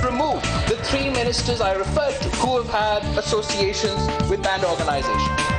Remove the 3 ministers I referred to who have had associations with banned organizations.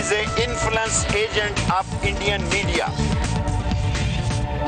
is a influence agent of Indian media.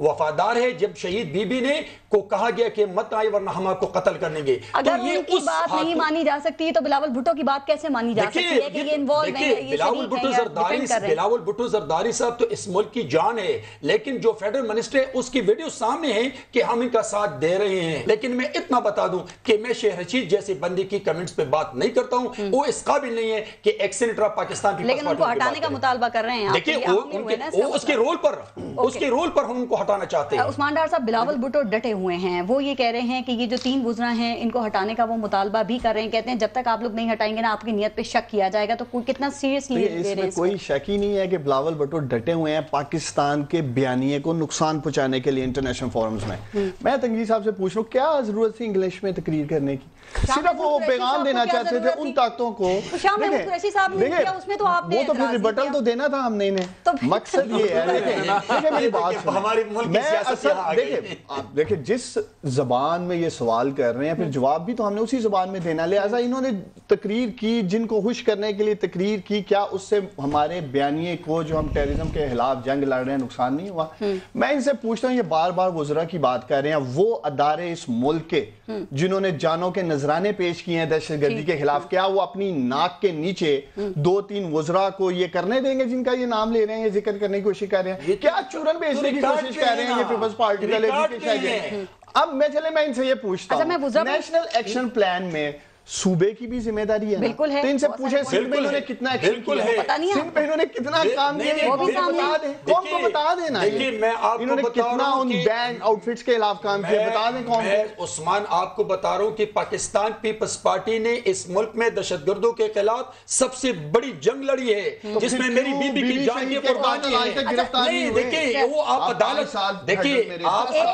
وفادار ہے. جب شہید be be نے کو کہا گیا کہ مت آئے ورنہ ہم آپ کو قتل کر لیں گے, اگر ان کی بات نہیں مانی جا سکتی تو بلاول بھٹو کی بات کیسے مانی جا سکتی ہے کہ یہ انوالو ہیں, یہ بلاول بھٹو زرداری صاحب تو اس ملک کی جان ہے, لیکن جو فیڈرل منسٹر ہے اس کی ویڈیو سامنے ہے کہ ہم ان کا ساتھ دے رہے ہیں. لیکن میں اتنا بتا دوں کہ میں شیخ رشید جیسے بندے کی کمنٹس پہ بات نہیں کرتا ہوں, وہ اس قابل نہیں ہے کہ ایک سینیٹر آف پاکستان کی, لیکن ان کو ہٹانے کا مطالبہ کر رہے ہیں. دیکھیں اس کے رول پر ہم ان کو ہٹانا چاہتے ہیں. عثمان ڈار صاحب, بلاول بھٹو ڈٹے ہوئے ہیں, وہ یہ کہہ رہے ہیں کہ یہ جو 3 وزراء ہیں ان کو ہٹانے کا وہ مطالبہ بھی کر رہے ہیں. کہتے ہیں جب تک آپ لوگ نہیں ہٹائیں گے نا آپ کی نیت پہ شک کیا جائے گا. تو کتنا سیریسلی اس میں کوئی شک ہی نہیں ہے کہ بلاول بھٹو ڈٹے ہوئے ہیں پاکستان کے بیانیے کو نقصان پہنچانے کے لیے انٹرنیشنل فورمز میں. میں تنگی صاحب سے پوچھ رہا ہوں کیا ضرورت تھی انگلش میں تقریر کرنے کی؟ صرف وہ پیغام دینا چاہتے تھے ان طاقتوں کو. وہ تو پھر ریبٹل تو دینا تھا ہم نے انہیں. مقصد یہ ہے, دیکھیں میری بات دیکھیں جس زبان میں یہ سوال کر رہے ہیں پھر جواب بھی تو ہم نے اسی زبان میں دینا. لہٰذا انہوں نے تقریر کی, جن کو خوش کرنے کے لیے تقریر کی, کیا اس سے ہمارے بیانیے کو جو ہم ٹیررزم کے خلاف جنگ لڑ رہے ہیں نقصان نہیں ہوا؟ میں ان سے پوچھتا ہوں, یہ بار بار وزراء کی بات کر رہے ہیں, وہ ادارے اس ملک کے جنہوں نے جانوں کے نذرانے پیش کیے ہیں دہشت گردی کے خلاف, کیا وہ اپنی ناک کے نیچے 2-3 وزراء کو یہ کرنے دیں گے جن کا یہ نام لے رہے ہیں, یہ ذکر کرنے کی کوشش کر رہے ہیں؟ کیا چورن بیچنے کی کوشش کر رہے ہیں یہ پیپلز پارٹی کا لیڈر؟ اب میں ان سے یہ پوچھتا ہوں, نیشنل ایکشن پلان میں صوبے کی بھی ذمہ داری ہے, بالکل ہے. تو ان سے پوچھیں سندھ میں انہوں نے کتنا ایکشن کیا ہے, سندھ میں انہوں نے کتنا کام کیا, وہ بھی بتا دیں, قوم کو بتا دینا انہوں نے کتنا ان بینڈ آؤٹ فٹس کے خلاف کام کیا, بتا دیں قوم کو. عثمان آپ کو بتا رہا ہوں کہ پاکستان پیپلز پارٹی نے اس ملک میں دہشت گردوں کے خلاف سب سے بڑی جنگ لڑی ہے, جس میں میری بی بی کی جان کی قربانی ہے. دیکھیں وہ آپ عدالت, دیکھیں آپ ایک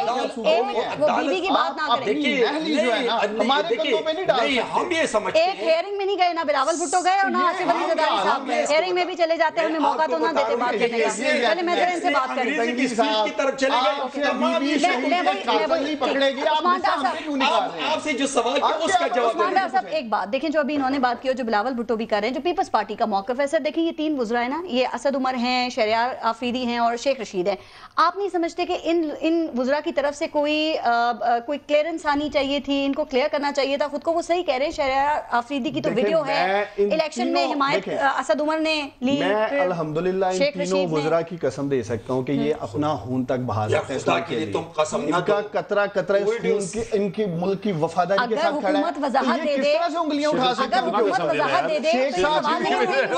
ہیئرنگ میں نہیں گئے, نہ بلاول بھٹو گئے اور نہ آصف علی زرداری صاحب گئے. ہیئرنگ میں بھی چلے جاتے ہیں, ہمیں موقع تو نہ دیتے بات کرنے کا. پہلے میں ذرا ان سے بات کریں. عثمان ڈار صاحب ایک بات دیکھیں, جو ابھی انہوں نے بات کی جو بلاول بھٹو بھی کر رہے ہیں, جو پیپلز پارٹی کا موقف ہے. سر دیکھیں یہ 3 وزراء ہیں نا, یہ اسد عمر ہیں, شہریار آفریدی ہیں اور شیخ رشید ہیں. آپ نہیں سمجھتے کہ ان وزراء کی طرف سے کوئی کلیئرنس آنی چاہیے تھی, ان کو کلیئر کرنا چاہیے تھا؟ خود کو وہ صحیح کہہ رہے ہیں, شہریار آفریدی کی تو ویڈیو ہے, الیکشن میں حمایت اسد عمر نے لی. میں الحمدللہ ان تینوں وزراء کی قسم دے سکتا ہوں کہ یہ اپنا خون تک بہا سکتے ہیں اسلام کے لیے. ان کا قطرہ قطرہ ان کی ملک کی وفاداری کے ساتھ کھڑا ہے. تو یہ کس طرح سے انگلیاں اٹھا سکتے ہیں؟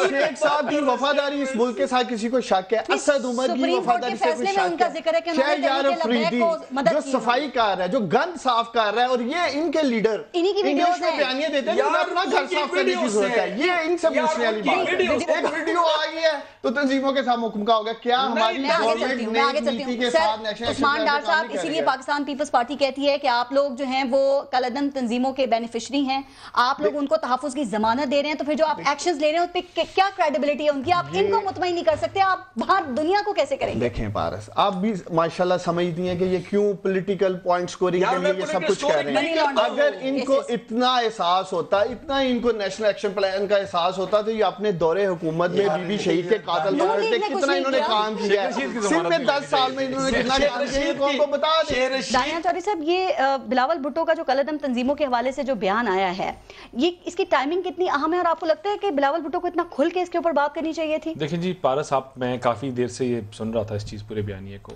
شیخ صاحب کی وفاداری اس ملک کے ساتھ کسی کو شک ہے, اسد عمر کی وفاداری سے کوئی شک ہے؟ شہریار آفریدی جو صفائی کار ہے, جو گند صاف کر رہا ہے, اور یہ ان کے لیڈر انگلش میں بیانیے دیتے ہیں اپنا گھر صاف کرنے کی ضرورت ہے. یہ ان سے پوچھنے والی بات ہے. ایک ویڈیو آئی ہے تو تنظیموں کے ساتھ محکم کا ہوگا. کیا ہماری گورنمنٹ نے نیتی کے ساتھ نیشنل عثمان ڈار صاحب, اسی لیے پاکستان پیپلز پارٹی کہتی ہے کہ آپ لوگ جو ہیں وہ کالعدم تنظیموں کے بینیفیشری ہیں, آپ لوگ ان کو تحفظ کی ضمانت دے رہے ہیں, تو پھر جو آپ ایکشنز لے رہے ہیں اس پہ کیا کریڈیبلٹی ہے ان کی؟ آپ ان کو مطمئن نہیں کر سکتے, آپ باہر دنیا کو کیسے کریں گے؟ دیکھیں پارس, آپ بھی ماشاءاللہ سمجھتی ہیں کہ یہ کیوں پولیٹیکل پوائنٹ سکورنگ کے لیے یہ سب کچھ کہہ رہے ہیں. اگر ان کو اتنا احساس ہوتا, اتنا ان کو نیشنل ایکشن پلان کا احساس ہوتا, تو یہ اپنے دور حکومت میں بی بی شہید کے قاتل پکڑتے. کتنا انہوں نے کام کیا ہے صرف 10 سال میں, انہوں نے کتنا کام کیا ہے قوم کو بتا دیں. دانیہ چودھری صاحب, یہ بلاول بھٹو کا جو کالعدم تنظیموں کے حوالے سے جو بیان آیا ہے, یہ اس کی ٹائمنگ کتنی اہم ہے, اور آپ کو لگتا ہے کہ بلاول بھٹو کو اتنا کھل کے اس کے اوپر بات کرنی چاہیے تھی؟ دیکھیں جی پارس صاحب, میں کافی دیر سے یہ سن رہا تھا اس چیز پورے بیانیے کو,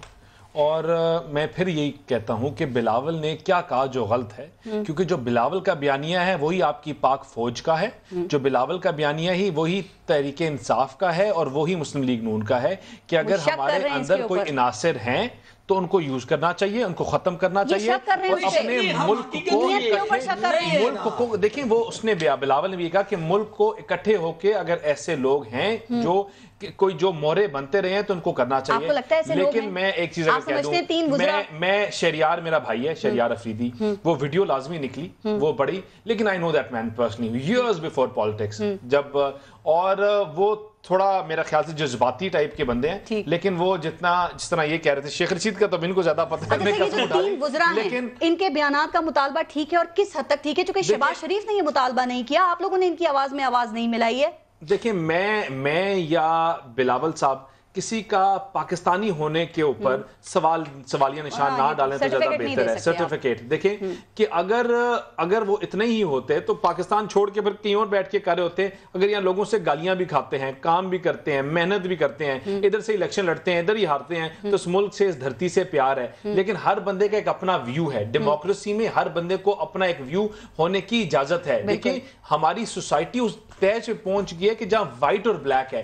اور میں پھر یہی کہتا ہوں کہ بلاول نے کیا کہا جو غلط ہے, کیونکہ جو بلاول کا بیانیہ ہے وہی آپ کی پاک فوج کا ہے, جو بلاول کا بیانیہ ہی وہی تحریک انصاف کا ہے, اور وہی مسلم لیگ نون کا ہے, کہ اگر ہمارے اندر کوئی عناصر ہیں تو ان کو یوز کرنا چاہیے, ان کو ختم کرنا چاہیے, اور اپنے ملک کو دیکھیں, وہ اس نے بلاول نے بھی کہا کہ ملک کو اکٹھے ہو کے اگر ایسے لوگ ہیں جو کوئی جو مورے بنتے رہے ہیں تو ان کو کرنا چاہیے. لیکن میں ایک چیز اگر کہہ دوں, میں شہریار میرا بھائی ہے, شہریار آفریدی, وہ ویڈیو لازمی نکلی, وہ بڑی, لیکن I know that man personally years before politics, جب, اور وہ تھوڑا میرا خیال سے جذباتی ٹائپ کے بندے ہیں, لیکن وہ جس طرح یہ کہہ رہے تھے شیخ رشید کا, تو ان کو زیادہ پتہ ہے, لیکن ان کے بیانات کا مطالبہ ٹھیک ہے, اور کس حد تک ٹھیک ہے, چونکہ شہباز شریف نے یہ مطالبہ نہیں کیا, آپ لوگوں نے ان کی آواز میں آواز نہیں ملائی ہے. دیکھیں میں یا بلاول صاحب کسی کا پاکستانی ہونے کے اوپر سوالیہ نشان نہ ڈالیں تو زیادہ بہتر ہے. سرٹیفکیٹ دیکھیں کہ اگر وہ اتنے ہی ہوتے تو پاکستان چھوڑ کے پھر کہیں اور بیٹھ کے کر رہے ہوتے. اگر یہاں لوگوں سے گالیاں بھی کھاتے ہیں, کام بھی کرتے ہیں, محنت بھی کرتے ہیں, ادھر سے الیکشن لڑتے ہیں, ادھر ہی ہارتے ہیں, تو اس ملک سے اس دھرتی سے پیار ہے. لیکن ہر بندے کا ایک اپنا ویو ہے. ڈیموکریسی میں ہر بندے کو اپنا ایک ویو ہونے کی اجازت ہے. دیکھیں ہماری سوسائٹی اس پیج پہ پہنچ گئی ہے کہ جہاں وائٹ اور بلیک ہے.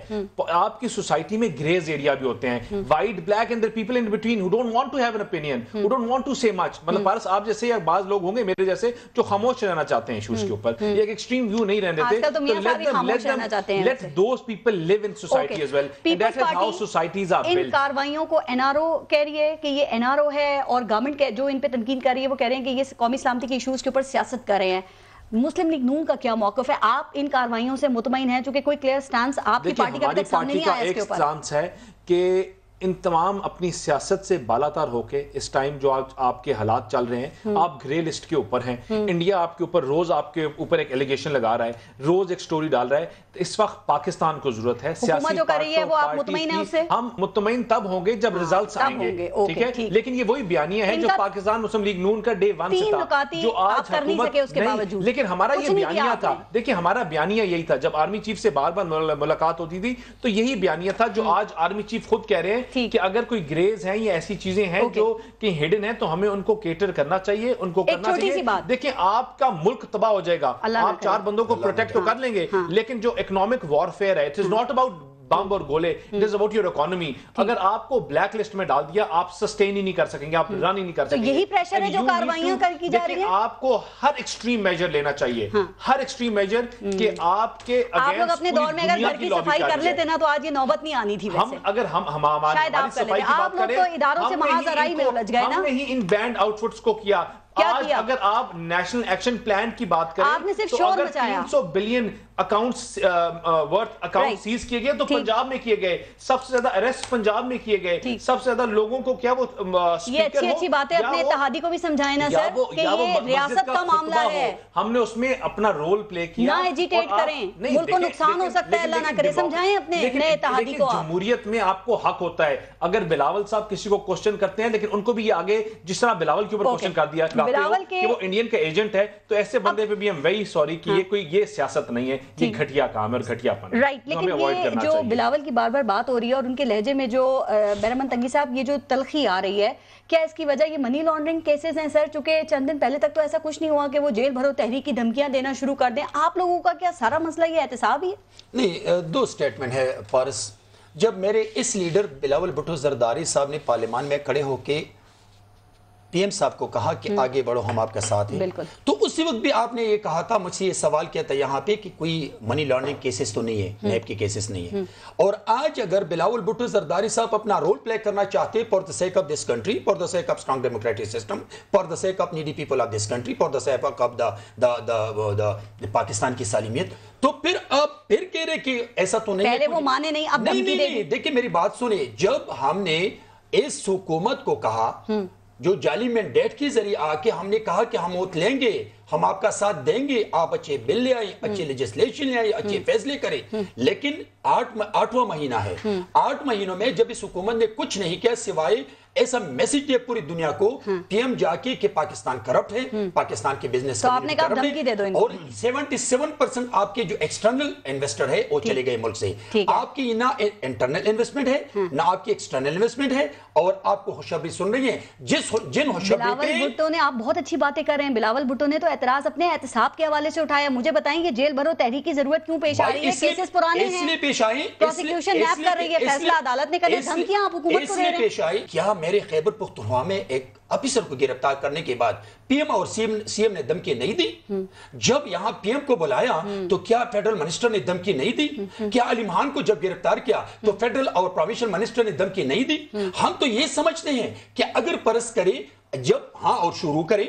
آپ کی سوسائٹی میں گریز ایریا بھی ہوتے ہیں, white black and people in between who don't want to have an opinion, who don't want to say much. مطلب پارس آپ جیسے یا بعض لوگ ہوں گے میرے جیسے جو خاموش رہنا چاہتے ہیں ایشوز کے اوپر, یہ ایک ایکسٹریم ویو نہیں رہنے دیتے. تو let those people live in society as well. And that is how societies are built. ان کارروائیوں کو NRO کہہ رہی ہے کہ یہ NRO ہے, اور گورنمنٹ جو ان پہ تنقید کر رہی ہے وہ کہہ رہے ہیں کہ یہ قومی سلامتی کے ایشوز کے اوپر سیاست کر رہے ہیں. مسلم لیگ نون کا کیا موقف ہے؟ آپ ان کارروائیوں سے مطمئن ہیں چونکہ کوئی کلیئر سٹانس آپ کی پارٹی کا ابھی تک سامنے نہیں آیا اس کے اوپر؟ ہماری پارٹی کا ایک سٹانس ہے کہ ان تمام اپنی سیاست سے بالاتر ہو کے اس ٹائم جو آپ کے حالات چل رہے ہیں, آپ گرے لسٹ کے اوپر ہیں. انڈیا آپ کے اوپر روز آپ کے اوپر ایک ایلیگیشن لگا رہا ہے, روز ایک سٹوری ڈال رہا ہے. اس وقت پاکستان کو ضرورت ہے حکومت جو کر رہی ہے وہ آپ مطمئن ہیں اس سے؟ ہم مطمئن تب ہوں گے جب ریزلٹس آئیں گے, ٹھیک ہے. لیکن یہ وہی بیانیہ ہے جو پاکستان مسلم لیگ نون کا ڈے 1 سے تھا, جو آج حکومت نہیں. لیکن ہمارا یہ بیانیہ تھا, دیکھیں ہمارا بیانیہ یہی تھا. جب آرمی چیف سے بار بار ملاقات ہوتی تھی تو یہی بیانیہ تھا جو آج آرمی چیف خود کہہ رہے ہیں کہ اگر کوئی گریز ہیں یا ایسی چیزیں ہیں جو کہ ہڈن ہیں تو ہمیں ان کو کیٹر کرنا چاہیے, ان کو کرنا چاہیے. دیکھیں آپ کا ملک تباہ ہو جائے گا, آپ 4 بندوں کو پروٹیکٹ تو کر لیں گے, لیکن جو اکنامک وارفیئر ہے, it is not about bomb اور گولے, it is about your economy. اگر آپ کو بلیک لسٹ میں ڈال دیا آپ سسٹین ہی نہیں کر سکیں گے, آپ رن ہی نہیں کر سکیں گے. یہی پریشر ہے جو کارروائیاں کی جا رہی ہیں. آپ کو ہر ایکسٹریم میجر لینا چاہیے, ہر ایکسٹریم میجر کہ آپ کے آپ لوگ اپنے دور میں اگر گھر کی صفائی کر لیتے نا تو آج یہ نوبت نہیں آنی تھی. ہم اگر ہماری صفائی کی بات کریں, تو اداروں سے محاذ آرائی میں الجھ گئے نا. ہم نے ہی ان بینڈ آؤٹ فٹس کو کیا. آج اگر آپ نیشنل ایکشن پلان کی بات کریں تو اگر 300 billion accounts worth account seize کیے گئے تو پنجاب میں کیے گئے, سب سے زیادہ اریسٹ پنجاب میں کیے گئے, سب سے زیادہ لوگوں کو کیا وہ یہ اچھی باتیں اپنے اتحادی کو بھی سمجھائیں نا سر کہ یہ ریاست کا معاملہ ہے, ہم نے اس میں اپنا رول پلے کیا. نہ ایجیٹیٹ کریں, ملک کو نقصان ہو سکتا ہے, اللہ نہ کرے. سمجھائیں اپنے نئے اتحادی کو. جمہوریت میں آپ کو حق ہوتا ہے, اگر بلاول صاحب کسی کو کوشچن کرتے ہیں لیکن ان کو بھی یہ آگے جس طرح بلاول کے اوپر کوشچن کر دیا کہ وہ انڈین کا ایجنٹ ہے, تو ایسے بندے پہ بھی ہم ویری سوری کہ یہ کوئی یہ سیاست نہیں ہے, یہ گھٹیا کام ہے اور گھٹیا پن ہے. رائٹ, لیکن یہ جو بلاول کی بار بار بات ہو رہی ہے اور ان کے لہجے میں جو بہرمن تنگی صاحب یہ جو تلخی آ رہی ہے, کیا اس کی وجہ یہ منی لانڈرنگ کیسز ہیں سر؟ چونکہ چند دن پہلے تک تو ایسا کچھ نہیں ہوا کہ وہ جیل بھرو تحریک کی دھمکیاں دینا شروع کر دیں. آپ لوگوں کا کیا سارا مسئلہ یہ احتساب ہی ہے؟ نہیں, 2 سٹیٹمنٹ ہے فارس. جب میرے اس لیڈر بلاول بھٹو زرداری صاحب نے پارلیمان میں کھڑے ہو کے پی ایم صاحب کو کہا کہ آگے بڑھو, ہم آپ کا ساتھ ہیں, تو اسی وقت بھی آپ نے یہ کہا تھا, مجھ سے یہ سوال کیا تھا یہاں پہ کہ کوئی منی لانڈرنگ کیسز تو نہیں ہے, نیب کے کیسز نہیں ہے. اور آج اگر بلاول بھٹو زرداری صاحب اپنا رول پلے کرنا چاہتے for the sake of this country, for the sake of strong democratic system, for the sake of needy people of this country, for the sake of the Pakistan کی سالمیت, تو پھر آپ پھر کہہ رہے کہ ایسا تو نہیں ہے. پہلے وہ مانے نہیں, اب نہیں. دیکھیں میری بات سنیں, جب ہم نے اس حکومت کو کہا جو جعلی مینڈیٹ کے ذریعے آ کے ہم نے کہا کہ ہم ووٹ لیں گے, ہم آپ کا ساتھ دیں گے, آپ اچھے بل لے آئیں, اچھے لیجسلیشن لے آئیں, اچھے فیصلے کریں, لیکن 8واں مہینہ ہے, 8 مہینوں میں جب اس حکومت نے کچھ نہیں کیا سوائے ایسا میسیج دیا پوری دنیا کو پی ایم جا کے کہ پاکستان کرپٹ ہے, پاکستان کے بزنس کرپٹ ہے, اور 77% آپ کے جو ایکسٹرنل انویسٹر ہے وہ چلے گئے ملک سے. آپ کی نہ انٹرنل انویسٹمنٹ ہے نہ آپ کی ایکسٹرنل انویسٹمنٹ ہے, اور آپ کو خوشخبری سن رہی ہیں جن خوشخبری پہ بلاول بھٹو نے, آپ بہت اچھی باتیں کر رہے ہیں, بلاول بھٹو نے تو اعتراض اپنے احتساب کے حوالے سے اٹھایا. مجھے بتائیں کہ جیل بھرو تحریک کی ضرورت کیوں پیش آ رہی ہے؟ کیسز پرانے ہیں, اس لیے پیش آئیں, پروسیکیوشن نیب کر رہی ہے, فیصلہ عدالت نے کر لیا, دھمکیاں آپ حکومت کو دے رہے ہیں. پیش آئی کیا میرے خیبر پختونخوا میں ایک افیسر کو گرفتار کرنے کے بعد پی ایم اور سی ایم نے دھمکی نہیں دی؟ جب یہاں پی ایم کو بلایا تو کیا فیڈرل منسٹر نے دھمکی نہیں دی؟ کیا علیم خان کو جب گرفتار کیا تو فیڈرل اور پروونشل منسٹر نے دھمکی نہیں دی؟ ہم تو یہ سمجھتے ہیں کہ اگر پرس کرے جب ہاں اور شروع کرے,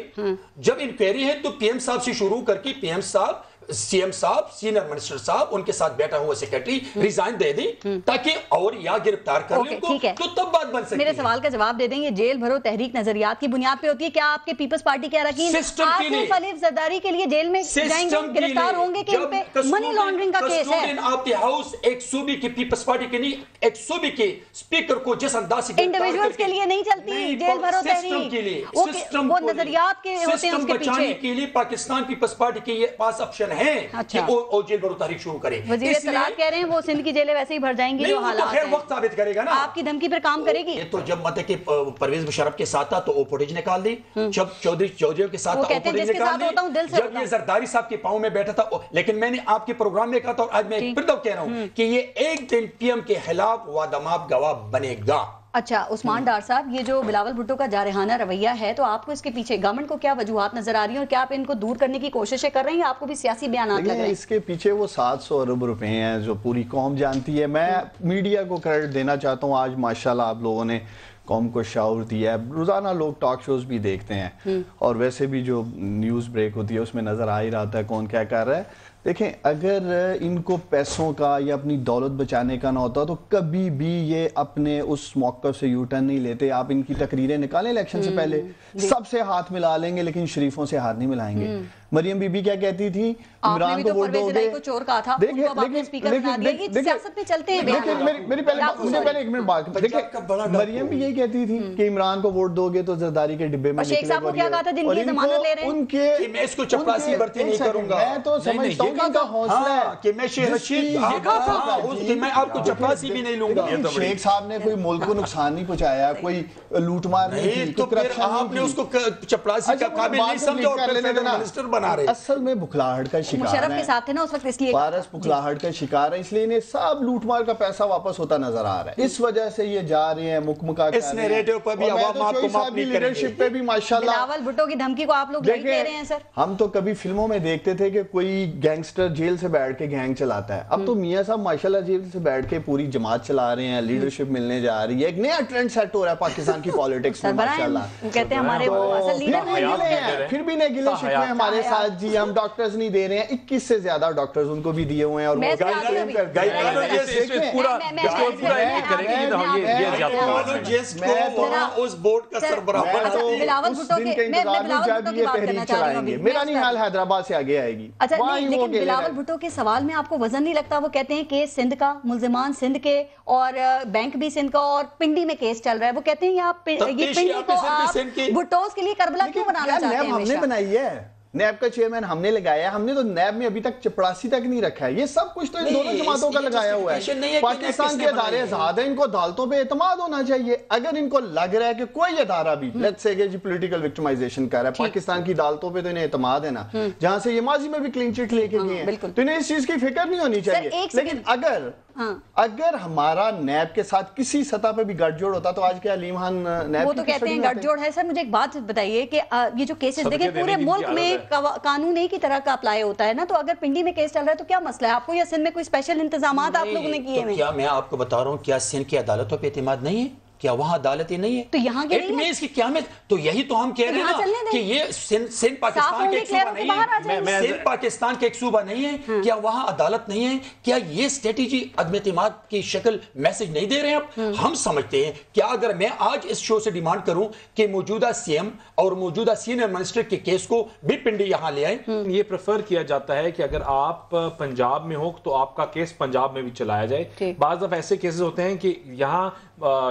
جب انکوائری ہے تو پی ایم صاحب سے شروع کر کے پی ایم صاحب سی ایم صاحب, سینئر منسٹر صاحب, ان کے ساتھ بیٹھا ہوا سیکرٹری ریزائن دے دیں تاکہ اور یا گرفتار کر لیں کو, تو تب بات بن سکتی ہے. میرے سوال کا جواب دے دیں. یہ جیل بھرو تحریک نظریات کی بنیاد پہ ہوتی ہے. کیا آپ کے پیپلز پارٹی کے اراکین آصف علی زرداری کے لیے جیل میں جائیں گے, گرفتار ہوں گے کہ ان پہ منی لانڈرنگ کا کیس ہے؟ آپ کے ہاؤس ایک صوبے کی پیپلز پارٹی کے نہیں, ایک صوبے کے اسپیکر کو جس انداز سے انڈیویجولز کے لیے نہیں چلتی جیل بھرو تحریک, وہ نظریات کے ہوتے ہیں اس کے پیچھے. کے لیے پاکستان پیپلز پارٹی کے پاس آپشن ہے کہ وہ جیل بھرو تحریک شروع کرے. وزیر اطلاعات کہہ رہے ہیں وہ سندھ کی جیلیں ویسے ہی بھر جائیں گی جو حالات ہیں. وقت ثابت کرے گا نا. آپ کی دھمکی پر کام کرے گی. یہ تو جب مطلب کہ پرویز مشرف کے ساتھ تھا تو وہ فوٹیج نکال دی, جب چودھری کے ساتھ تھا وہ فوٹیج نکال دی, جب یہ زرداری صاحب کے پاؤں میں بیٹھا تھا. لیکن میں نے آپ کے پروگرام میں کہا تھا اور آج میں پھر کہہ رہا ہوں کہ یہ ایک دن پی ایم کے خلاف وادماب گواہ بنے گا. اچھا عثمان ڈار صاحب, یہ جو بلاول بھٹو کا جارحانہ رویہ ہے تو آپ کو اس کے پیچھے گورنمنٹ کو کیا وجوہات نظر آ رہی ہیں اور کیا آپ ان کو دور کرنے کی کوششیں کر رہے ہیں یا آپ کو بھی سیاسی بیانات لگ رہے ہیں؟ اس کے پیچھے وہ 700 ارب روپے ہیں جو پوری قوم جانتی ہے. میں میڈیا کو کریڈٹ دینا چاہتا ہوں, آج ماشاءاللہ آپ لوگوں نے قوم کو شعور دیا ہے. روزانہ لوگ ٹاک شوز بھی دیکھتے ہیں اور ویسے بھی جو نیوز بریک ہوتی ہے اس میں نظر آ ہی رہا ہے کون کیا کر رہا ہے. دیکھیں اگر ان کو پیسوں کا یا اپنی دولت بچانے کا نہ ہوتا تو کبھی بھی یہ اپنے اس موقف سے یو ٹرن نہیں لیتے. آپ ان کی تقریریں نکالیں الیکشن سے پہلے, سب سے ہاتھ ملا لیں گے لیکن شریفوں سے ہاتھ نہیں ملائیں گے. مریم بی بی کیا کہتی تھی, عمران کو ووٹ دو گے. مریم بھی یہی کہتی تھی کہ عمران کو ووٹ دو گے تو زرداری کے ڈبے میں شیخ صاحب کو کیا کہا تھا دن کی ضمانت لے رہے ہیں. ان کے میں اس کو چپراسی برتی نہیں کروں گا. میں تو سمجھتا ہوں ان کا حوصلہ ہے کہ میں شیخ رشید میں آپ کو چپراسی بھی نہیں لوں گا. شیخ صاحب نے کوئی ملک کو نقصان نہیں پہنچایا, کوئی لوٹ مار نہیں کی, تو پھر آپ نے اس کو چپراسی کا قابل نہیں سمجھا اور منسٹر بنا رہے. اصل میں بکھلاہٹ کا شکار مشرف کے ساتھ تھے نا اس وقت, اس لیے پارس بکھلاہٹ کا شکار ہے, اس لیے انہیں سب لوٹ مار کا پیسہ واپس ہوتا نظر آ رہا ہے. اس وجہ سے یہ جا رہے ہیں مکمکا کر رہے ہیں. اس نیریٹو پر بھی عوام آپ کو معاف نہیں کریں گے. لیڈرشپ پہ بھی ماشاءاللہ بلاول بھٹو کی دھمکی کو آپ لوگ لائٹ لے رہے ہیں. سر ہم تو کبھی فلموں میں دیکھتے تھے کہ کوئی گینگسٹر جیل سے بیٹھ کے گینگ چلاتا ہے, اب تو میاں صاحب ماشاءاللہ جیل سے بیٹھ کے پوری جماعت چلا رہے ہیں, لیڈرشپ ملنے جا رہی ہے, ایک نیا ٹرینڈ سیٹ ہو رہا ہے پاکستان کی پالیٹکس میں ماشاءاللہ. کہتے ہیں ہمارے اصل لیڈر پھر بھی نہیں گلے شکوے ہمارے ساتھ, جی ہم ڈاکٹرز نہیں دے رہے ہیں, 21 سے زیادہ ڈاکٹرز ان کو بھی دیے ہوئے ہیں. اور اس بورڈ کا سربراہ میرا نہیں حال حیدرآباد سے آگے آئے گی. اچھا لیکن بلاول بھٹو کے سوال میں آپ کو وزن نہیں لگتا؟ وہ کہتے ہیں کہ سندھ کا ملزمان سندھ کے اور بینک بھی سندھ کا اور پنڈی میں کیس چل رہا ہے. وہ کہتے ہیں یہ پنڈی کو آپ بھٹوز کے لیے کربلا کیوں بنانا چاہتے ہیں؟ ہم نے بنائی ہے, نیب کا چیئرمین ہم نے لگایا, ہم نے تو نیب میں ابھی تک چپراسی تک نہیں رکھا ہے. یہ سب کچھ تو ان دونوں جماعتوں کا لگایا ہوا ہے. پاکستان کے ادارے آزاد ہیں, ان کو عدالتوں پہ اعتماد ہونا چاہیے. اگر ان کو لگ رہا ہے کہ کوئی ادارہ بھی لیٹس سے کہ جی پولیٹیکل وکٹمائزیشن کر رہا ہے, پاکستان کی عدالتوں پہ تو انہیں اعتماد ہے نا, جہاں سے یہ ماضی میں بھی کلین چٹ لے کے گئے ہیں, تو انہیں اس چیز کی فکر نہیں ہونی چاہیے. لیکن اگر ہمارا نیب کے ساتھ کسی سطح پہ بھی گٹھ جوڑ ہوتا تو آج کیا علیم خان نیب وہ تو کہتے ہیں گٹھ جوڑ ہے. سر مجھے ایک بات بتائیے کہ یہ جو کیسز دیکھیں پورے ملک میں قانون ایک ہی طرح کا اپلائی ہوتا ہے نا, تو اگر پنڈی میں کیس چل رہا ہے تو کیا مسئلہ ہے؟ آپ کو یا سندھ میں کوئی اسپیشل انتظامات آپ لوگوں نے کیے ہیں؟ کیا میں آپ کو بتا رہا ہوں, کیا سندھ کی عدالتوں پہ اعتماد نہیں ہے؟ کیا وہاں عدالتیں نہیں ہے؟ تو یہاں کے نہیں ہے. اس کی کیا میں تو یہی تو ہم کہہ رہے ہیں کہ یہ سندھ پاکستان کے ایک صوبہ نہیں ہے, سندھ پاکستان کے ایک صوبہ نہیں ہے, کیا وہاں عدالت نہیں ہے؟ کیا یہ اسٹریٹجی عدم اعتماد کی شکل میسج نہیں دے رہے ہیں؟ ہم سمجھتے ہیں کیا اگر میں آج اس شو سے ڈیمانڈ کروں کہ موجودہ سی ایم اور موجودہ سینئر منسٹر کے کیس کو بھی پنڈی یہاں لے آئیں, یہ پریفر کیا جاتا ہے کہ اگر آپ پنجاب میں ہو تو آپ کا کیس پنجاب میں بھی چلایا جائے. بعض دفعہ ایسے کیسز ہوتے ہیں کہ یہاں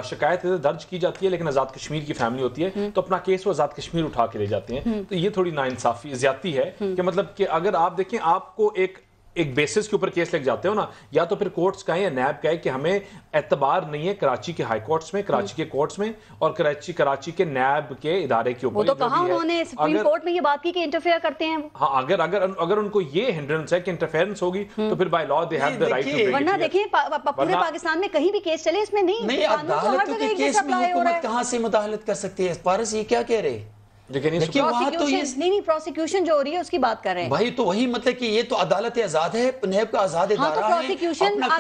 شکایت درج کی جاتی ہے لیکن آزاد کشمیر کی فیملی ہوتی ہے تو اپنا کیس وہ آزاد کشمیر اٹھا کے لے جاتے ہیں. تو یہ تھوڑی ناانصافی زیادتی ہے کہ مطلب کہ اگر آپ دیکھیں آپ کو ایک بیسس کے اوپر کیس لگ جاتے ہو نا, یا تو پھر کورٹس کا ہے یا نیب کا ہے کہ ہمیں اعتبار نہیں ہے کراچی کے ہائی کورٹس میں, کراچی کے کورٹس میں اور کراچی کے نیب کے ادارے کے اوپر. وہ تو کہا انہوں نے سپریم کورٹ میں یہ بات کی کہ انٹرفیئر کرتے ہیں. ہاں اگر ان کو یہ ہنڈرنس ہے کہ انٹرفیئرنس ہوگی تو پھر by law they have the right to. ورنہ دیکھیں پورے پاکستان میں کہیں بھی کیس چلے اس میں نہیں عدالتوں کے کیس میں حکومت کہاں سے مداخلت کر سکتی ہے؟ پارس یہ کیا کہہ رہے دیکھیے وہاں تو یہ نہیں پروسیکیوشن جو ہو رہی ہے اس کی بات کر رہے ہیں بھائی، تو وہی مطلب کہ یہ تو عدالت آزاد ہے، نیب کا آزاد ادارہ ہے، تو پروسیکیوشن نیب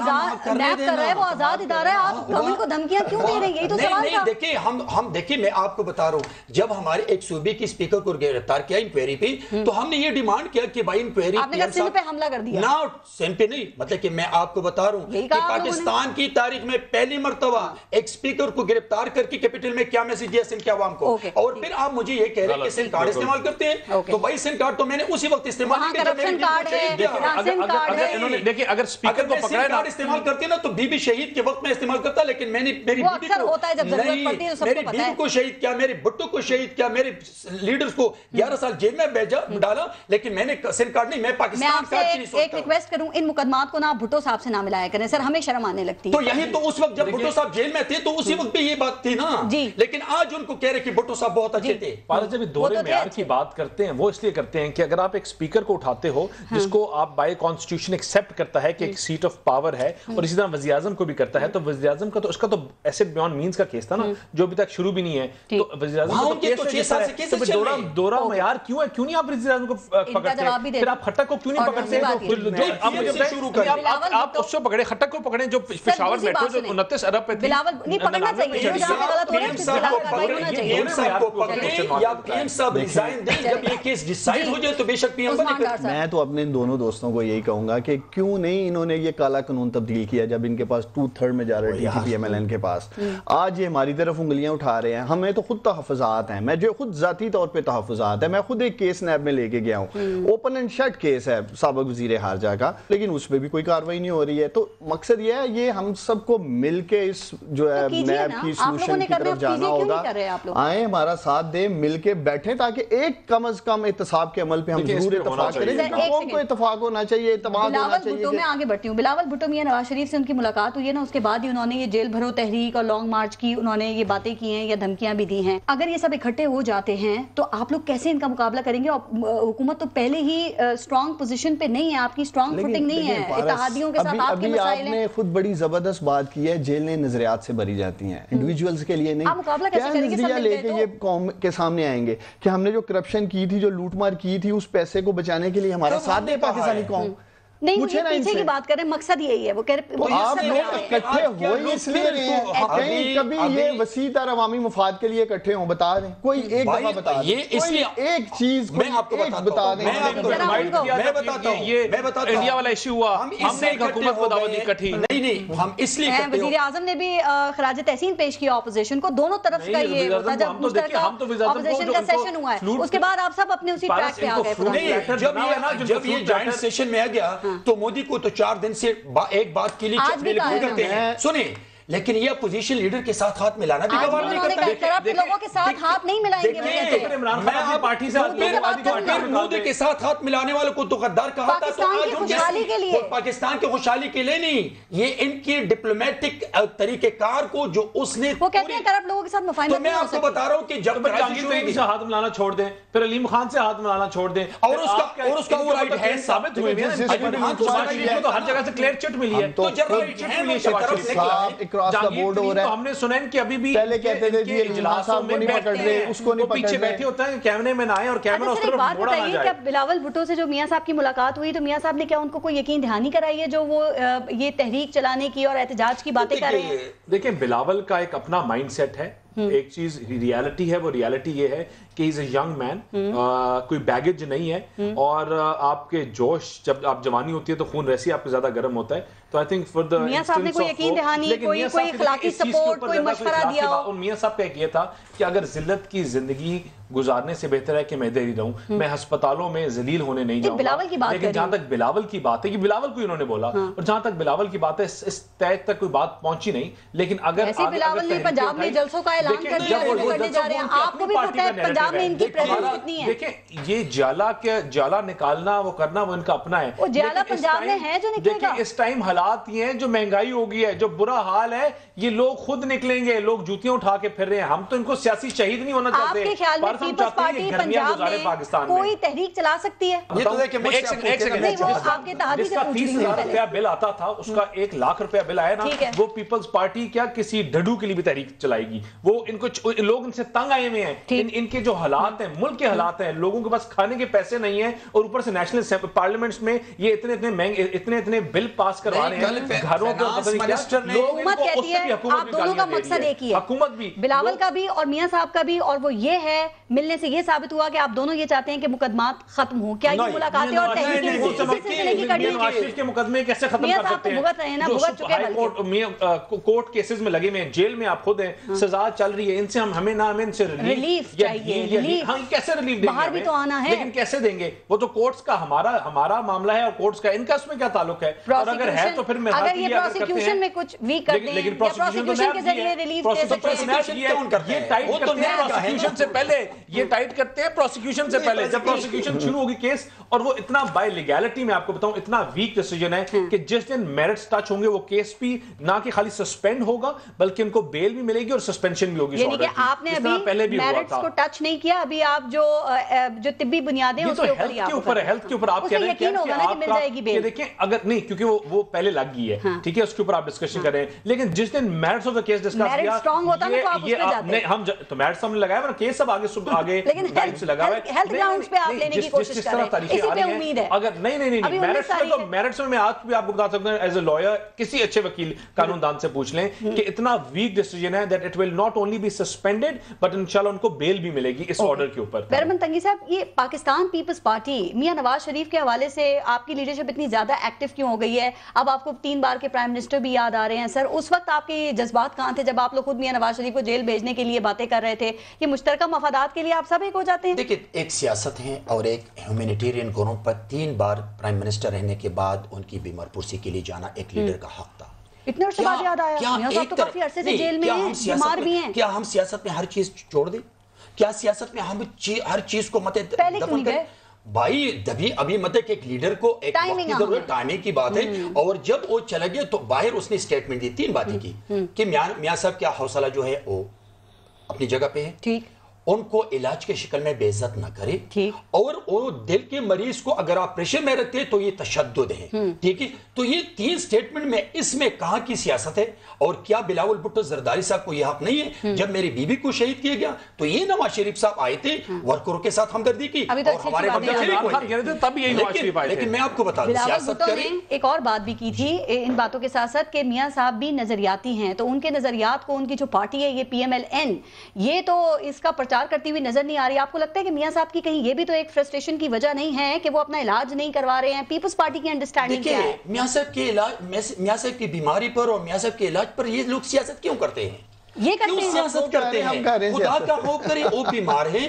کر رہا ہے، وہ آزاد ادارہ ہے، آپ گورنمنٹ کو دھمکیاں کیوں دے رہے ہیں؟ یہی تو سوال تھا۔ دیکھیے ہم دیکھیے میں آپ کو بتا رہا ہوں، جب ہمارے ایک صوبے کی اسپیکر کو گرفتار کیا انکوائری پہ، تو ہم نے یہ ڈیمانڈ کیا کہ بھائی انکوائری آپ نے کہا سندھ پہ حملہ کر دیا، نہ سندھ پہ نہیں، مطلب کہ میں آپ کو بتا رہا ہوں کہ پاکستان کی تاریخ میں پہلی مرتبہ ایک اسپیکر کو گرفتار کر کے کیپٹل میں کیا میسج دیا سندھ کے عوام کو، اور پھر آپ مجھے یہ کہہ رہے ہیں کہ سندھ کارڈ استعمال کرتے ہیں، تو بھائی سندھ کارڈ تو میں نے اسی وقت استعمال کیا جب میری دیکھیں اگر اسپیکر کو پکڑا ہے نا استعمال کرتے نا تو بی بی شہید کے وقت میں استعمال کرتا، لیکن میں نے میری بیوی کو شہید کیا، میرے بٹو کو شہید کیا، میرے لیڈرز کو 11 سال جیل میں بھیجا ڈالا، لیکن میں نے سندھ کارڈ نہیں، میں پاکستان کا نہیں سوچتا۔ ایک ریکویسٹ کروں، ان مقدمات کو نا بھٹو صاحب سے نہ ملایا کریں سر، ہمیں شرم آنے لگتی ہے۔ تو یہی تو اس وقت جب بھٹو صاحب جیل میں تھے تو اسی وقت بھی یہ بات تھی نا، لیکن آج ان کو کہہ رہے کہ بھٹو صاحب بہت اچھے تھے۔ پارس جب دورے معیار کی بات کرتے ہیں وہ اس لیے کرتے ہیں کہ اگر آپ ایک اسپیکر کو اٹھاتے ہو جس کو آپ بائی کانسٹیٹیوشن ایکسیپٹ کرتا ہے کہ ایک سیٹ آف پاور ہے، اور اسی طرح وزیر اعظم کو بھی کرتا ہے، تو وزیر اعظم کا تو اس کا تو ایسٹ بیونڈ مینز کا کیس تھا نا، جو ابھی تک شروع بھی نہیں ہے، تو وزیر اعظم کو کیس دورہ معیار کیوں ہے؟ کیوں نہیں آپ وزیر اعظم کو پکڑتے؟ پھر آپ خٹک کو کیوں نہیں پکڑتے؟ آپ اس کو پکڑے، خٹک کو پکڑیں جو پشاور میٹرو جو 29 ارب پہ تھی، نہیں پکڑنا چاہیے، میں تو اپنے دونوں دوستوں کو یہی کہوں گا کہ کیوں نہیں انہوں نے یہ کالا قانون تبدیل کیا جب ان کے پاس 2/3 میجارٹی تھی پی ایم ایل این کے پاس۔ آج یہ ہماری طرف انگلیاں اٹھا رہے ہیں، ہمیں تو خود تحفظات ہیں، میں جو خود ذاتی طور پہ تحفظات ہے، میں خود ایک کیس نیب میں لے کے گیا ہوں، اوپن اینڈ شٹ کیس ہے سابق وزیر خارجہ کا، لیکن اس پہ بھی کوئی کارروائی نہیں ہو رہی ہے۔ تو مقصد یہ ہے یہ ہم سب کو مل کے اس جو ہے نیب کی سولوشن کی طرف جانا ہوگا، آئیں ہمارا ساتھ دیں، مل کے بیٹھیں تاکہ ایک کم از کم احتساب کے عمل پہ ہم ضرور اتفاق کریں، قوم کو اتفاق ہونا چاہیے، اعتماد ہونا چاہیے۔ میں آگے بڑھتی ہوں، بلاول بھٹو میاں نواز شریف سے ان کی ملاقات ہوئی ہے نا، اس کے بعد ہی انہوں نے یہ جیل بھرو تحریک اور لانگ مارچ کی، انہوں نے یہ باتیں کی ہیں یا دھمکیاں بھی دی ہیں۔ اگر یہ سب اکٹھے ہو جاتے ہیں تو آپ لوگ کیسے ان کا مقابلہ کریں گے؟ اور حکومت تو پہلے ہی اسٹرانگ پوزیشن پہ نہیں ہے، آپ کی اسٹرانگ فوٹنگ نہیں ہے، اتحادیوں کے ساتھ آپ کے مسائل ہیں۔ آپ نے خود بڑی زبردست بات کی ہے، جیلیں نظریات سے بھری جاتی ہیں، انڈیویجولز کے لیے نہیں۔ کیا نظریہ لے کے یہ قوم کے سامنے آئیں گے کہ ہم نے جو کرپشن کی تھی، جو لوٹ مار کی تھی، اس پیسے کو بچانے کے لیے ہمارا ساتھ دے پاکستانی قوم؟ نہیں، مجھے پیچھے کی بات کریں، مقصد یہی ہے، وہ کہہ رہے آپ لوگ اکٹھے ہو اس لیے رہے ہیں، کہیں کبھی یہ وسیع تر عوامی مفاد کے لیے اکٹھے ہوں، بتا دیں کوئی ایک دفعہ بتا دیں، کوئی ایک چیز میں آپ کو بتا دیں، یہ انڈیا والا ایشو ہوا، ہم نے ایک حکومت کو دعوت دی کٹھی، نہیں ہم اس لیے وزیر اعظم نے بھی خراج تحسین پیش کیا اپوزیشن کو، دونوں طرف کا یہ ہوتا جب مشترکہ اپوزیشن کا سیشن ہوا ہے، اس کے بعد آپ سب اپنے اسی ٹریک پہ آ گئے۔ جب یہ جوائنٹ سیشن میں آ گیا تو مودی کو تو 4 دن سے ایک بات کے لیے کرتے ہیں، سنیں، لیکن یہ اپوزیشن لیڈر کے ساتھ ہاتھ ملانا بھی گوار نہیں کرتا۔ لوگوں کے ساتھ ہاتھ نہیں ملائیں گے، عمران خان اپنی پارٹی سے مودی کے ساتھ ہاتھ ملانے والوں کو تو غدار کہا تھا، پاکستان کی خوشحالی کے لیے، پاکستان کی خوشحالی کے لیے نہیں، یہ ان کی ڈپلومیٹک طریقہ کار کو جو اس نے، وہ کہتے ہیں کرپٹ لوگوں کے ساتھ مفاہمت تو میں آپ کو بتا رہا ہوں کہ جب جہانگیر سے ہاتھ ملانا چھوڑ دیں، پھر علیم خان سے ہاتھ ملانا چھوڑ دیں، اور اس کا وہ رائٹ ہے ثابت ہوئے ہیں، تو ہر جگہ سے کلیئر چٹ ملی ہے، تو جب رائٹ ہے اکراس دا بورڈ ہو رہا ہے۔ تو ہم نے سنا کہ ابھی بھی پہلے کہتے تھے جی اجلاسوں میں پکڑ رہے، اس کو نہیں پکڑ رہے، پیچھے بیٹھے ہوتا ہے کیمرے میں نہ آئے اور کیمرہ اس طرف موڑا نہ جائے۔ کیا بلاول بھٹو سے جو میاں صاحب کی ملاقات ہوئی تو میاں صاحب نے کیا ان کو کوئی یقین دہانی کرائی ہے جو وہ یہ تحریک چلانے کی اور احتجاج کی باتیں کر رہے ہیں؟ دیکھیں بلاول کا ایک اپنا مائنڈ سیٹ ہے، ایک چیز ریالٹی ہے، وہ ریالٹی یہ ہے کہ ہی از اے ینگ مین، کوئی بیگیج نہیں ہے، اور آپ کے جوش جب آپ جوانی ہوتی ہے تو خون ویسے آپ کو زیادہ گرم ہوتا ہے، تو آئی تھنک فار دا میاں صاحب نے کوئی یقین دہانی، کوئی اخلاقی سپورٹ، کوئی مشورہ دیا ہو؟ میاں صاحب کا ایک یہ تھا کہ اگر ذلت کی زندگی گزارنے سے بہتر ہے کہ میں ادھر ہی رہوں، میں ہسپتالوں میں ذلیل ہونے نہیں جاؤں گا، لیکن جہاں تک بلاول کی بات ہے، کہ بلاول کو انہوں نے بولا، اور جہاں تک بلاول کی بات ہے اس طے تک کوئی بات پہنچی نہیں، لیکن اگر بلاول نے پنجاب میں جلسوں کا اعلان کر دیا، کرنے جا رہے ہیں، آپ کو بھی پتہ ہے پنجاب میں ان کی پریزنس کتنی ہے؟ دیکھیں یہ جالا نکالنا، وہ کرنا، وہ ان کا اپنا ہے، وہ جالا پنجاب میں ہے جو نکلے گا۔ اس ٹائم حالات یہ ہیں، جو مہنگائی ہو گئی ہے، جو برا حال ہے، یہ لوگ خود نکلیں گے، لوگ جوتیاں اٹھا کے پھر رہے ہیں، ہم تو ان کو سیاسی شہید نہیں ہونا چاہتے۔ آپ کے خیال میں پیپلز پارٹی پنجاب میں کوئی تحریک چلا سکتی ہے؟ یہ تو دیکھیں ایک سیکنڈ نہیں، وہ آپ کے اتحادی سے پوچھ رہی ہوں۔ 30,000 روپیہ بل آتا تھا، اس کا 1 لاکھ روپیہ بل آیا نا، وہ پیپلز پارٹی کیا کسی ڈھڈو کے لیے بھی تحریک چلائے گی؟ وہ ان کو لوگ ان سے تنگ آئے ہوئے ہیں، ان کے جو حالات ہیں، ملک کے حالات ہیں، لوگوں کے پاس کھانے کے پیسے نہیں ہیں، اور اوپر سے نیشنل پارلیمنٹس میں یہ اتنے مہنگے اتنے بل پاس کروا رہے ہیں گھروں کو۔ حکومت کہتی ہے آپ دونوں کا مقصد ایک ہی ہے، حکومت بھی، بلاول کا بھی اور میاں صاحب کا بھی، اور وہ یہ ہے ملنے سے یہ ثابت ہوا کہ آپ دونوں یہ چاہتے ہیں کہ مقدمات ختم ہوں۔ کیا یہ ملاقاتیں اور تحریک کے مقدمے کیسے ختم کر سکتے ہیں؟ کورٹ کیسز میں لگے ہوئے ہیں، جیل میں آپ خود ہیں، سزا چل رہی ہے، ان سے ہمیں ان سے ریلیف چاہیے۔ ہم کیسے ریلیف دیں گے؟ باہر بھی تو آنا ہے، لیکن کیسے دیں گے؟ وہ تو کورٹس کا ہمارا معاملہ ہے، اور کورٹس کا ان کا اس میں کیا تعلق ہے؟ اور اگر ہے تو پھر اگر یہ پروسیکیوشن میں کچھ ویک کر دیں یا پروسیکیوشن کے ذریعے ریلیف دے سکتے ہیں، یہ ٹائٹ کرتے ہیں پروسیکیوشن سے پہلے۔ جب پروسیکیوشن شروع ہوگی کیس، اور وہ اتنا بائی لیگیلٹی میں آپ کو بتاؤں اتنا ویک ڈیسیجن ہے کہ جس دن میرٹس ٹچ ہوں گے وہ کیس بھی نہ کہ خالی سسپینڈ ہوگا بلکہ ان کو بیل بھی ملے گی اور سسپینشن بھی ہوگی۔ یعنی کہ آپ نے ابھی میرٹس کو ٹچ نہیں کیا، ابھی آپ جو طبی بنیادیں اس کے اوپر ہے، ہیلتھ کے اوپر آپ کہہ رہے ہیں کہ دیکھیں اگر نہیں، کیونکہ وہ پہلے لگ گئی ہے، ٹھیک ہے، اس کے اوپر آپ ڈسکشن کریں، لیکن جس دن merits of the case discuss کیا، ہم تو میرٹس ہم نے لگایا ورنہ کیس سب آگے ٹائم سے لگا ہوا ہے، ہیلتھ گراؤنڈز پہ آپ لینے کی کوشش کر رہے ہیں، اسی پہ امید ہے۔ اگر نہیں میرٹس میں آج بھی آپ کو بتا سکتا ہوں ایز اے لائر، کسی اچھے وکیل قانون دان سے پوچھ لیں کہ اتنا ویک ڈیسیجن ہے that it will not only be suspended but انشاءاللہ ان کو بیل بھی ملے گی اس آرڈر کے اوپر۔ بیرمن تنگی صاحب، یہ پاکستان پیپلز پارٹی میاں نواز شریف کے حوالے سے آپ کی لیڈرشپ اتنی زیادہ ایکٹیو کیوں ہو گئی ہے؟ اب آپ کو 3 بار کے پرائم منسٹر بھی یاد آ رہے ہیں سر، اس وقت آپ کے جذبات کہاں تھے جب آپ لوگ خود میاں نواز شریف کو جیل بھیجنے کے لیے باتیں کر رہے تھے؟ یہ مشترکہ مفادات کے لیے آپ سب ایک ہو جاتے ہیں؟ دیکھیں، ایک سیاست ہے اور ایک ہیومینیٹیرین گروپ پر 3 بار پرائم منسٹر رہنے کے بعد ان کی بیمار پرسی کے لیے جانا ایک لیڈر کا حق تھا۔ اتنے عرصے بعد یاد آیا، میاں صاحب تو کافی عرصے سے جیل میں ہیں، بیمار بھی ہیں۔ کیا ہم سیاست میں ہر چیز چھوڑ دیں؟ کیا سیاست میں ہم ہر چیز کو مت دفن کریں؟ بھائی ابھی مت ایک لیڈر کو ایک ٹائمنگ کی بات ہے، اور جب وہ چلا گیا تو باہر اس نے سٹیٹمنٹ دی 3 باتیں کی کہ میاں صاحب کیا حوصلہ جو ہے وہ اپنی جگہ پہ ہے، ٹھیک، ان کو علاج کے شکل میں بے عزت نہ کرے، اور وہ دل کے مریض کو اگر آپ پریشر میں رکھتے تو یہ تشدد ہے، ٹھیک ہے۔ تو یہ 3 سٹیٹمنٹ میں اس میں کہاں کی سیاست ہے؟ اور کیا بلاول بھٹو زرداری صاحب کو یہ حق نہیں ہے؟ جب میری بیوی کو شہید کیا گیا تو یہ نواز شریف صاحب آئے تھے، ورکروں کے ساتھ ہمدردی کی، اور ہمارے لیکن میں آپ کو بتا دوں سیاست کریں۔ ایک اور بات بھی کی تھی ان باتوں کے ساتھ ساتھ کہ میاں صاحب بھی نظریاتی ہیں، تو ان کے نظریات کو، ان کی جو پارٹی ہے یہ PMLN، یہ تو اس کا پرچار کرتی ہوئی نظر نہیں آ رہی۔ آپ کو لگتا ہے کہ میاں صاحب کی کہیں یہ بھی تو ایک فرسٹریشن کی وجہ نہیں ہے کہ وہ اپنا علاج نہیں کروا رہے ہیں؟ پیپلز پارٹی کی انڈرسٹینڈنگ کیا ہے؟ میاں صاحب کے علاج، میاں صاحب کی بیماری پر اور میاں صاحب کے علاج پر یہ لوگ سیاست کیوں کرتے ہیں؟ یہ سیاست کرتے ہیں، خدا کا خوف کریں، وہ بیمار ہیں،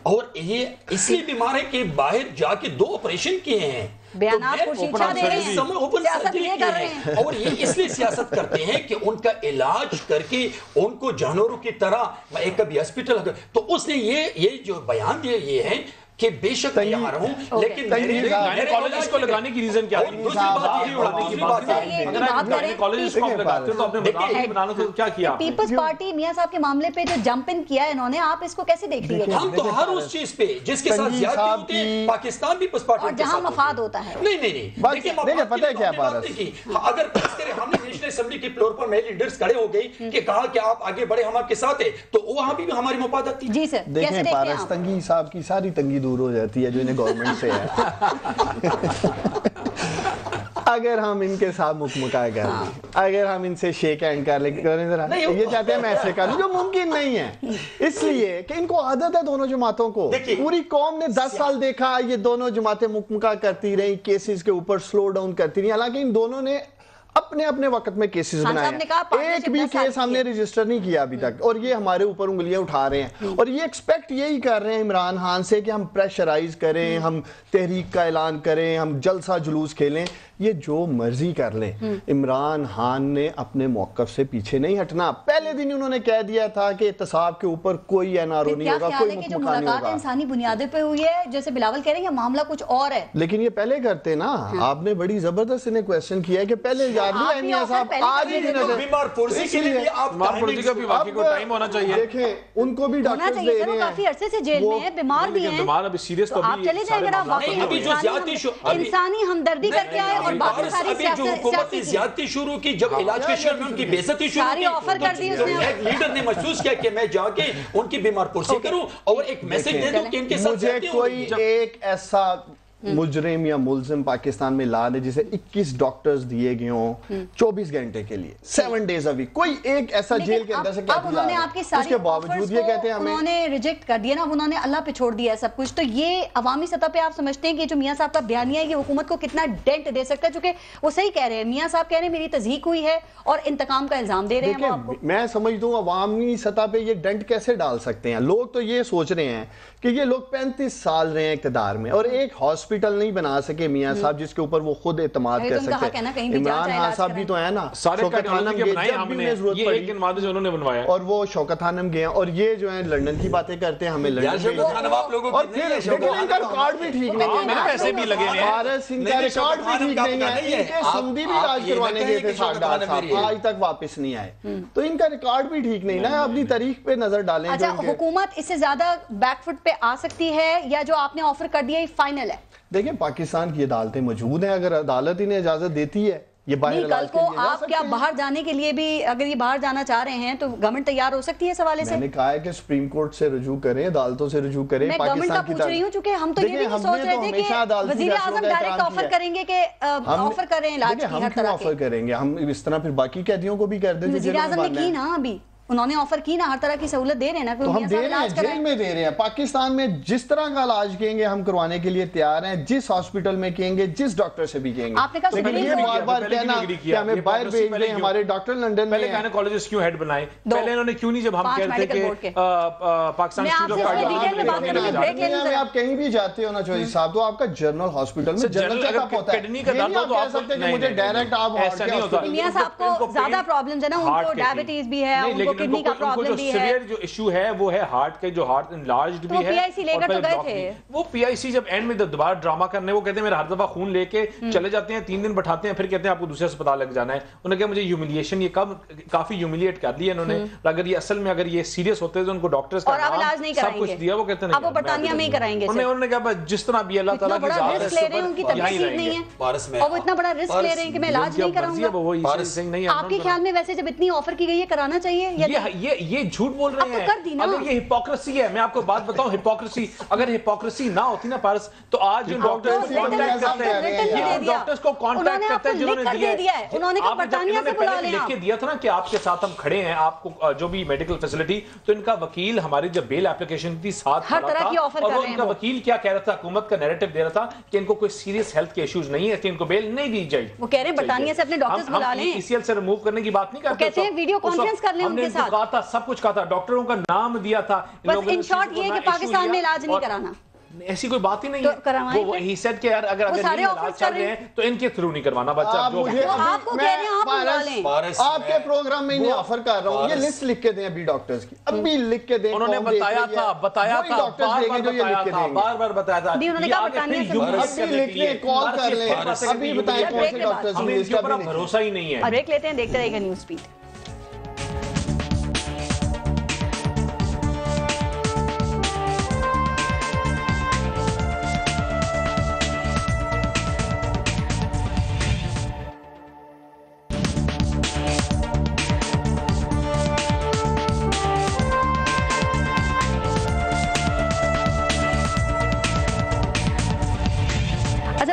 اور یہ اس لیے بیمار ہے کہ باہر جا کے 2 آپریشن کیے ہیں، بیانات کو شیشہ دے رہے ہیں، سیاست یہ کر رہے ہیں، اور یہ اس لیے سیاست کرتے ہیں کہ ان کا علاج کر کے ان کو جانوروں کی طرح ایک کبھی ہسپیٹل، تو اس نے یہ جو بیان دیا یہ ہے کہ بے شک میں یہاں رہوں، لیکن میرے کالجز کو لگانے کی ریزن کیا ہے؟ دوسری بات یہ اڑانے کی بات ہے، اگر آپ کالجز کو لگاتے تو اپنے مدافع بنانا تو کیا کیا؟ پیپلز پارٹی میاں صاحب کے معاملے پہ جو جمپ ان کیا ہے انہوں نے، آپ اس کو کیسے دیکھ رہی ہے؟ ہم تو ہر اس چیز پہ جس کے ساتھ زیادتی ہوتی ہے پاکستان بھی پیپلز پارٹی اور جہاں مفاد ہوتا ہے، نہیں دیکھیں پتہ ہے کیا بات ہے، اگر ہم نے نیشنل اسمبلی کے فلور پر میل لیڈرز کھڑے ہو گئی کہ کہا کہ آپ آگے بڑھے، ہم آپ کے ساتھ ہیں، تو وہاں بھی ہماری مفادات تھی۔ جی سر، دیکھیں پارس تنگی صاحب کی ساری تنگی دور ہو جاتی ہے جو گورنمنٹ سے ہے۔ اگر ہم ان کے ساتھ مکمکا کر لیں، اگر ہم ان سے شیک ہینڈ کر لیں، یہ چاہتے ہیں میں ایسے کر لوں، جو ممکن نہیں ہے، اس لیے کہ ان کو عادت ہے دونوں جماعتوں کو۔ پوری قوم نے 10 سال دیکھا یہ دونوں جماعتیں مکمکا کرتی رہی، کیسز کے اوپر سلو ڈاؤن کرتی رہی، حالانکہ ان دونوں نے اپنے وقت میں کیسز بنائے ہیں، ایک بھی کیس ہم نے رجسٹر نہیں کیا ابھی تک، اور یہ ہمارے اوپر انگلیاں اٹھا رہے ہیں، اور یہ ایکسپیکٹ یہی کر رہے ہیں عمران خان سے کہ ہم پریشرائز کریں، ہم تحریک کا اعلان کریں، ہم جلسہ جلوس کھیلیں، یہ جو مرضی کر لیں، عمران خان نے اپنے موقف سے پیچھے نہیں ہٹنا. پہلے دن انہوں نے کہہ دیا تھا کہ احتساب کے اوپر کوئی این آر او نہیں ہوگا, کوئی جو ملاقات انسانی بنیادوں پہ ہوئی ہے جیسے بلاول کہہ رہے ہیں, یہ معاملہ کچھ اور ہے. لیکن یہ پہلے کرتے نا, آپ نے بڑی زبردست انہیں کویسچن کیا ہے کہ پہلے یاد نہیں ہے میاں صاحب آج ہی بیمار پرسی کے لیے آپ پرسی کا بھی واقعی کو ٹائم ہونا چاہیے. دیکھیں ان کو بھی ڈاکٹرز دے رہے ہیں, کافی عرصے سے جیل میں ہیں, بیمار بھی ہیں, بیمار ابھی سیریس تو آپ چلے جائیں اگر آپ واقعی انسانی ہمدردی کر کے آئے. اور باقی ساری حکومت نے زیادتی شروع کی, جب علاج کے شعبے میں ان کی بے عزتی شروع کی, آفر کر دی ایک لیڈر نے محسوس کیا کہ میں جا کے ان کی بیمار پرسی کروں اور ایک میسج دے دوں کہ ان کے ساتھ مجھے کوئی ایک ایسا مجرم یا ملزم پاکستان میں لا دے جسے 21 ڈاکٹرز دیے گئے ہوں 24 گھنٹے کے لیے 7 days a week, کوئی ایک ایسا جیل کے اندر سے کیا اب انہوں نے آپ کی ساری کے باوجود یہ کہتے ہیں انہوں نے ریجیکٹ کر دیا نا, انہوں نے اللہ پہ چھوڑ دیا ہے سب کچھ. تو یہ عوامی سطح پہ آپ سمجھتے ہیں کہ جو میاں صاحب کا بیانیہ ہے یہ حکومت کو کتنا ڈینٹ دے سکتا ہے؟ چونکہ وہ صحیح کہہ رہے ہیں, میاں صاحب کہہ رہے ہیں میری تضحیک ہوئی ہے اور انتقام کا الزام دے رہے ہیں. میں سمجھتا ہوں عوامی سطح پہ یہ ڈینٹ کیسے ڈال سکتے ہیں لوگ؟ تو یہ سوچ رہے ہیں کہ یہ لوگ 35 سال رہے ہیں اقتدار میں اور ایک ہاسپٹل نہیں بنا سکے میاں صاحب جس کے اوپر وہ خود اعتماد کر سکتے ہیں. عمران خان صاحب بھی تو ہے نا, شوکت خانم گئے جب بھی میں ضرورت پڑی, اور وہ شوکت خانم گئے, اور یہ جو ہیں لندن کی باتیں کرتے ہیں, ہمیں لندن اور پھر ان کا ریکارڈ بھی ٹھیک نہیں ہے, پیسے بھی لگے ہیں, پارس ان کا ریکارڈ بھی ٹھیک نہیں ہے, ان کے سندھی بھی علاج کروانے گئے تھے ساکڈار صاحب, آج تک واپس نہیں آئے, تو ان کا ریکارڈ بھی ٹھیک نہیں ہے. اپنی تاریخ پہ نظر ڈالیں. اچھا, حکومت اس سے زیادہ بیک فٹ پہ آ سکتی ہے یا جو آپ نے آفر کر دیا یہ فائنل ہے؟ دیکھیں پاکستان کی عدالتیں موجود ہیں, اگر عدالت انہیں اجازت دیتی ہے یہ باہر کل کو آپ کیا باہر جانے کے لیے بھی اگر یہ باہر جانا چاہ رہے ہیں تو گورنمنٹ تیار ہو سکتی ہے اس حوالے سے؟ میں نے کہا ہے کہ سپریم کورٹ سے رجوع کریں, عدالتوں سے رجوع کریں. میں گورنمنٹ کا پوچھ رہی ہوں چونکہ ہم تو یہ بھی نہیں سوچ رہے تھے کہ وزیر اعظم ڈائریکٹ آفر کریں گے کہ آفر کریں علاج کی ہر طرح کے. آفر کریں گے ہم اس طرح پھر باقی قیدیوں کو بھی کر دیں. وزیر اعظم نے کی نا, ابھی انہوں نے آفر کی نا, ہر طرح کی سہولت دے رہے ہیں نا, تو ہم دے رہے ہیں, جیل میں دے رہے ہیں. پاکستان میں جس طرح کا علاج کہیں گے ہم کروانے کے لیے تیار ہیں, جس ہاسپٹل میں کہیں گے, جس ڈاکٹر سے بھی کہیں گے. آپ نے کہا لیکن یہ بار بار کہنا کہ ہمیں باہر بھیج دیں, ہمارے ڈاکٹر لندن میں پہلے گائنیکولوجسٹ کیوں ہیڈ بنائے, پہلے انہوں نے کیوں نہیں, جب ہم کہتے کہ پاکستان آپ کہیں بھی جاتے ہو نا چودھری صاحب تو آپ کا جنرل ہاسپٹل میں جنرل چیک اپ ہوتا ہے. یہ نہیں آپ کہہ سکتے کہ مجھے ڈائریکٹ آپ میاں صاحب کو زیادہ پرابلمز ہے نا, ان کو ڈائبٹیز بھی ہے, ان کو کڈنی کا پرابلم بھی ہے. سیویئر جو ایشو ہے وہ ہے ہارٹ کے, جو ہارٹ انلارجڈ بھی ہے. پی آئی سی لے کر تو گئے تھے, وہ پی آئی سی جب اینڈ میں دوبارہ ڈراما کرنے, وہ کہتے ہیں میرا ہر دفعہ خون لے کے چلے جاتے ہیں, 3 دن بٹھاتے ہیں, پھر کہتے ہیں آپ کو دوسرے اسپتال لگ جانا ہے. انہوں نے کہا مجھے ہیوملیشن, یہ کافی ہیوملیٹ کر دیا انہوں نے. اگر یہ اصل میں اگر یہ سیریس ہوتے تو ان کو ڈاکٹرز کا سب کچھ دیا, وہ کہتے ہیں اب وہ برطانیہ میں ہی کرائیں گے. انہوں نے کہا جس طرح بھی اللہ تعالیٰ کی ذات ہے, لے رہے ہیں, ان کی طبیعت نہیں ہے اور وہ اتنا بڑا رسک لے رہے ہیں کہ میں علاج نہیں کراؤں گا. آپ کے خیال میں ویسے جب اتنی آفر کی گئی ہے کرانا چاہیے؟ یہ جھوٹ بول رہے ہیں. اگر یہ ہپوکریسی ہے, میں آپ کو بات بتاؤں, ہپوکریسی اگر ہپوکریسی نہ ہوتی نا پارس, تو آج جو ڈاکٹرز کو کانٹیکٹ کرتے ہیں, ڈاکٹرز کو کانٹیکٹ کرتے ہیں جنہوں نے دیا ہے, انہوں نے کہا برطانیہ سے بلا لیں, لکھ کے دیا تھا نا کہ آپ کے ساتھ ہم کھڑے ہیں, آپ کو جو بھی میڈیکل فیسلٹی. تو ان کا وکیل ہماری جب بیل اپلیکیشن تھی ساتھ ہر طرح کی آفر کر رہے ہیں. اور ان کا وکیل کیا کہہ رہا تھا, حکومت کا نیریٹو دے رہا تھا کہ ان کو کوئی سیریس ہیلتھ کے ایشوز نہیں ہے, کہ ان کو بیل نہیں دی جائے. وہ کہہ رہے ہیں برطانیہ سے اپنے ڈاکٹرز بلا لیں, ای سی ایل سے ریموو کرنے کی بات نہیں کرتے. کہتے ہیں ویڈیو کانفرنس کر لیں ان کے ساتھ. کہا تھا, سب کچھ کہا تھا, ڈاکٹروں کا نام دیا تھا. بس ان شارٹ یہ ہے کہ پاکستان میں علاج نہیں کرانا, ایسی کوئی بات ہی نہیں ہے. وہ ہی سیڈ کہ اگر علاج چل رہے ہیں تو ان کے تھرو نہیں کروانا. بچہ آپ کو کہہ رہے ہیں آپ بلا لیں, آپ کے پروگرام میں انہیں آفر کر رہا ہوں, یہ لسٹ لکھ کے دیں ابھی ڈاکٹرز کی, ابھی لکھ کے دیں. انہوں نے بتایا تھا بار بار بتایا تھا, انہوں نے کہا برطانیہ سے ابھی لکھ لیں, کال کر لیں, ابھی بتائیں کون سے ڈاکٹرز ہمیں اس کے اوپر بھروسہ ہی نہیں ہے. بریک لیتے ہیں, دیکھتے رہیے گا نیوز سپیڈ.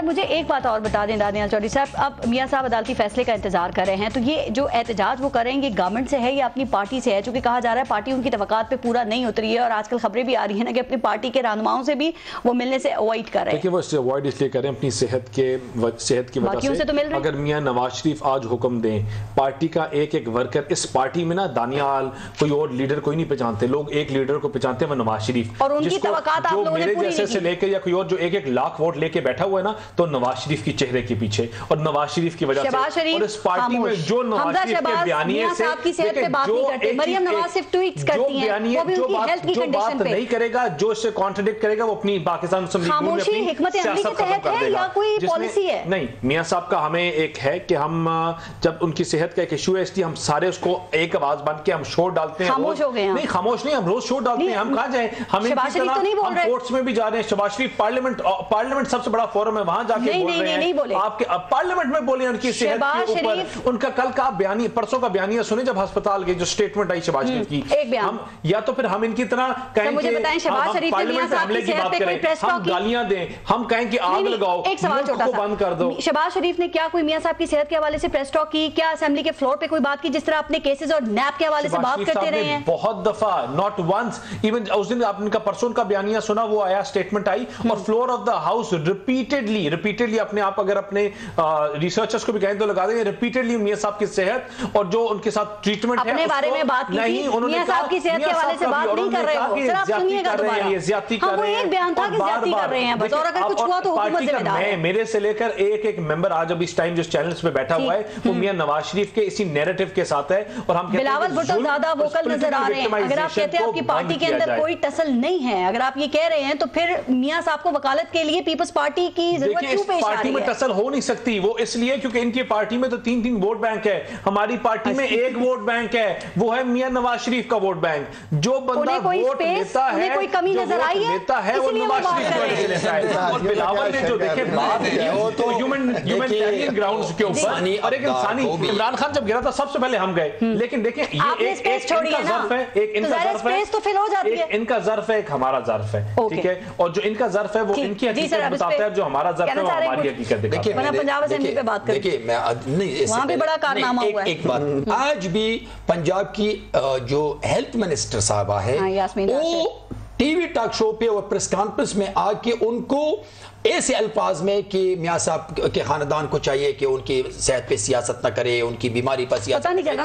مجھے ایک بات اور بتا دیں دانیال چودھری صاحب, اب میاں صاحب عدالتی فیصلے کا انتظار کر رہے ہیں, تو یہ جو احتجاج وہ کریں گے گورنمنٹ سے ہے یا اپنی پارٹی سے ہے؟ چونکہ کہا جا رہا ہے پارٹی ان کی توقعات پہ پورا نہیں اتری ہے, اور آج کل خبریں بھی آ رہی ہیں نا کہ اپنی پارٹی کے رہنماؤں سے بھی وہ ملنے سے اوائڈ کر رہے ہیں. دیکھیں وہ اوائڈ اس لیے کریں اپنی صحت کی وجہ سے. اگر میاں نواز شریف آج حکم دیں, پارٹی کا ایک ایک ورکر, اس پارٹی میں نا دانیال کوئی اور لیڈر کوئی نہیں پہچانتے, لوگ ایک لیڈر کو پہچانتے ہیں, وہ نواز شریف, اور ان کی توقعات آپ لوگوں نے پوری نہیں کی. جیسے سے لے کے یا کوئی اور جو 1 لاکھ ووٹ لے کے بیٹھا ہوا ہے نا, تو نواز شریف کے چہرے کے پیچھے اور نواز شریف کی وجہ سے اور اس پارٹی میں جو نواز شریف کے بیانیے سے جو بات نہیں کرے گا, جو اس سے کانٹرڈکٹ کرے گا, وہ اپنی پاکستان سیاست ختم کر دے گا. نہیں, میاں صاحب کا ہمیں ایک ہے کہ ہم جب ان کی صحت کا ایک ایشو ہے اس لیے ہم سارے اس کو ایک آواز بن کے ہم شور ڈالتے ہیں. نہیں خاموش نہیں, ہم روز شور ڈالتے ہیں. ہم کہاں جائیں, ہم ہم کورٹس میں بھی جا رہے ہیں. شہباز شریف پارلیمنٹ سب سے بڑا فورم ہے, وہاں جا کے بول رہے ہیں. آپ کے پارلیمنٹ میں بولیں ان کی صحت کے اوپر. ان کا کل کا بیانیہ, پرسوں کا بیانیہ سنیں جب ہسپتال گئے, جو اسٹیٹمنٹ آئی شہباز شریف کی. ہم یا تو پھر ہم ان کی طرح کہیں کہ پارلیمنٹ میں حملے کی بات کریں, ہم گالیاں دیں, ہم کہیں کہ آگ لگاؤ, ملک کو بند کر دو. شہباز شریف نے کیا کوئی میاں صاحب کی صحت کے حوالے سے پریس ٹاک کی, کیا اسمبلی کے فلور پہ کوئی بات کی جس طرح اپنے کیسز اور نیب کے حوالے سے بات کرتے رہے ہیں؟ بہت دفعہ, ناٹ ونس ایون. اس دن آپ کا پرسوں کا بیانیہ سنا, وہ آیا, اسٹیٹمنٹ آئی, اور floor of the house repeatedly اپنے آپ اگر اپنے ریسرچرز کو بھی کہیں تو لگا دیں, ریپیٹڈلی میاں صاحب کی صحت اور جو ان کے ساتھ ٹریٹمنٹ ہے اپنے بارے میں بات کی تھی. میاں صاحب کی صحت کے حوالے سے بات نہیں کر رہے ہو, ذرا آپ سنیے گا دوبارہ. زیادتی کر رہے ہیں, ایک بیان تھا کہ زیادتی کر رہے ہیں بس, اور اگر کچھ ہوا تو حکومت ذمہ دار ہے. میرے سے لے کر ایک ممبر آج اب اس ٹائم جس چینلز پہ بیٹھا ہوا ہے وہ میاں نواز شریف کے اسی نیریٹو کے ساتھ ہے. اور ہم بلاول بھٹو زیادہ ووکل نظر آ رہے ہیں. اگر آپ کہتے ہیں آپ کی پارٹی کے اندر کوئی ٹسل نہیں ہے, اگر آپ یہ کہہ رہے ہیں, تو پھر میاں صاحب کو وکالت کے لیے پیپلز پارٹی کی ضرورت کیوں پیش آ رہی ہے؟ پارٹی میں ٹسل ہو نہیں سکتی, وہ اس لیے کیونکہ ان کی پارٹی میں تو 3 ووٹ بینک ہے. ہماری پارٹی میں ایک ووٹ بینک ہے, وہ ہے میاں نواز شریف کا ووٹ بینک. جو بندہ ووٹ لیتا ہے, کوئی کمی نظر آئی ہے, لیتا ہے, وہ نواز شریف کو لیتا ہے. اور بلاول نے جو دیکھے بات کی تو ہیومنٹیرین گراؤنڈز کے اوپر, اور ایک انسانی, عمران خان جب گرا تھا سب سے پہلے ہم گئے. لیکن دیکھیں یہ ایک ان کا ظرف ہے, ایک ان کا ظرف ہے, ایک ان کا ظرف ہے, ایک ہمارا ظرف ہے, ٹھیک ہے. اور جو ان کا ظرف ہے وہ ان کی حقیقت بتاتا ہے, جو ہمارا ظرف ہے وہ ہماری حقیقت دکھاتا ہے. دیکھیں میں ایک بات, آج بھی پنجاب کی جو ہیلتھ منسٹر صاحبہ ہے, وہ ٹی وی ٹاک شو پہ اور پریس کانفرنس میں آ کے ان کو ایسے الفاظ میں کہ میاں صاحب کے خاندان کو چاہیے کہ ان کی صحت پہ سیاست نہ کرے, ان کی بیماری پر سیاست نہ کرے.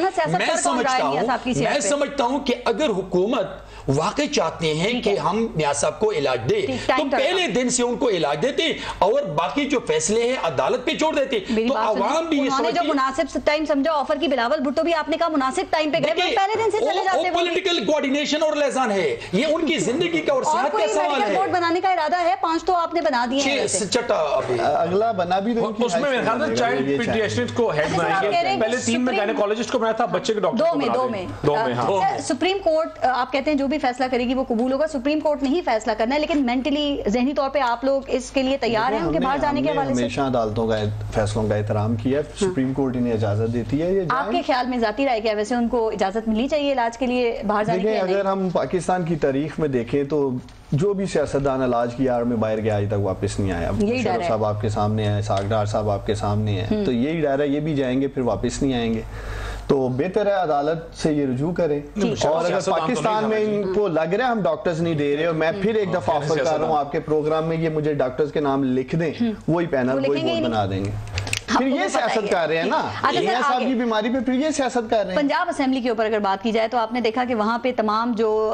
میں سمجھتا ہوں کہ اگر حکومت واقعی چاہتے ہیں کہ ہم میاں صاحب کو علاج دیں تو پہلے دن سے ان کو علاج دیتے اور باقی جو فیصلے ہیں عدالت پہ چھوڑ دیتے. تو عوام بھی یہ سمجھتی, جو مناسب ٹائم سمجھا آفر کی, بلاول بھٹو بھی آپ نے کہا مناسب ٹائم پہ گئے, پہلے دن سے چلے جاتے. پولیٹیکل کوارڈینیشن اور لیزان ہے, یہ ان کی زندگی کا اور صحت کا سوال ہے. بورڈ بنانے کا ارادہ ہے, 5 تو آپ نے بنا دیے ہیں, اگلا بنا بھی اس میں میرے خیال سے چائلڈ پیڈیاٹرک کو ہیڈ بنائیں گے. پہلے 3 میں گائنیکولوجسٹ کو بنایا تھا, بچے کے ڈاکٹر 2 میں. سپریم کورٹ آپ کہتے ہیں جو بھی فیصلہ کرے گی وہ قبول ہوگا. سپریم کورٹ نہیں فیصلہ کرنا ہے, لیکن مینٹلی ذہنی طور پہ آپ لوگ اس کے لیے تیار ہیں ان کے باہر جانے کے حوالے سے؟ ہمیشہ عدالتوں کا فیصلوں کا احترام کیا, سپریم کورٹ انہیں اجازت دیتی ہے. آپ کے خیال میں ذاتی رائے کیا ویسے ان کو اجازت ملنی چاہیے علاج کے لیے باہر جانے کے لیے؟ اگر ہم پاکستان کی تاریخ میں دیکھیں تو جو بھی سیاستدان علاج کی آڑ میں باہر گیا آج تک واپس نہیں آیا. مشرف صاحب آپ کے سامنے ہیں, اسحاق ڈار صاحب آپ کے سامنے ہیں, تو یہی ڈر ہے یہ بھی جائیں گے پھر واپس نہیں آئیں گے. تو بہتر ہے عدالت سے یہ رجوع کریں. اور اگر پاکستان میں ان کو لگ رہا ہے ہم ڈاکٹرز نہیں دے رہے, اور میں پھر ایک دفعہ آفر کر رہا ہوں آپ کے پروگرام میں, یہ مجھے ڈاکٹرز کے نام لکھ دیں, وہی پینل وہی بورڈ بنا دیں گے. پھر یہ سیاست کر رہے ہیں نا, میاں صاحب کی بیماری پہ پھر یہ سیاست کر رہے ہیں. پنجاب اسمبلی کے اوپر اگر بات کی جائے تو آپ نے دیکھا کہ وہاں پہ تمام جو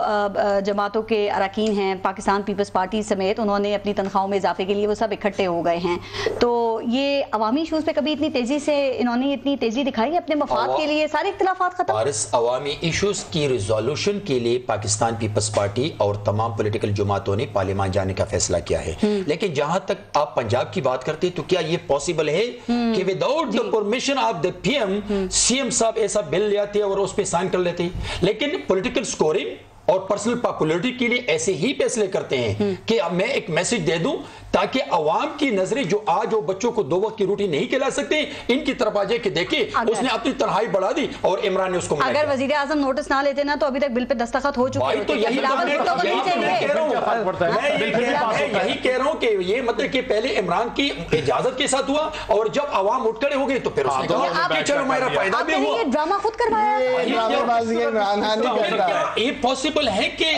جماعتوں کے اراکین ہیں پاکستان پیپلز پارٹی سمیت, انہوں نے اپنی تنخواہوں میں اضافے کے لیے وہ سب اکٹھے ہو گئے ہیں. تو یہ عوامی ایشوز پہ کبھی اتنی تیزی سے انہوں نے اتنی تیزی دکھائی اپنے مفاد کے لیے, سارے اختلافات ختم؟ عوامی ایشوز کی ریزولوشن کے لیے پاکستان پیپلز پارٹی اور تمام پولیٹیکل جماعتوں نے پارلیمان جانے کا فیصلہ کیا ہے. لیکن جہاں تک آپ پنجاب کی بات کرتے تو کیا یہ پاسبل ہے کہ without permission of the P M C M صاحب ایسا بل لے آتے اور اس پہ سائن کر لیتے؟ لیکن پولیٹیکل سکورنگ اور پرسنل پاپولیرٹی کے لیے ایسے ہی فیصلے کرتے ہیں کہ میں ایک میسج دے دوں تاکہ عوام کی نظریں جو آج وہ بچوں کو 2 وقت کی روٹی نہیں کھلا سکتے ان کی طرف آ جائے کہ دیکھیں اس نے اپنی تنہائی بڑھا دی اور عمران نے اس کو. اگر وزیر اعظم نوٹس نہ لیتے نا تو ابھی تک بل پہ دستخط ہو چکے ہوتے. یہی کہہ رہا ہوں کہ یہ مطلب کہ پہلے عمران کی اجازت کے ساتھ ہوا اور جب عوام اٹھ کھڑے ہو گئے تو پھر اس نے کہا چلو میرا فائدہ بھی ہوا. یہ ڈرامہ خود کروایا یہ پاسبل ہے کہ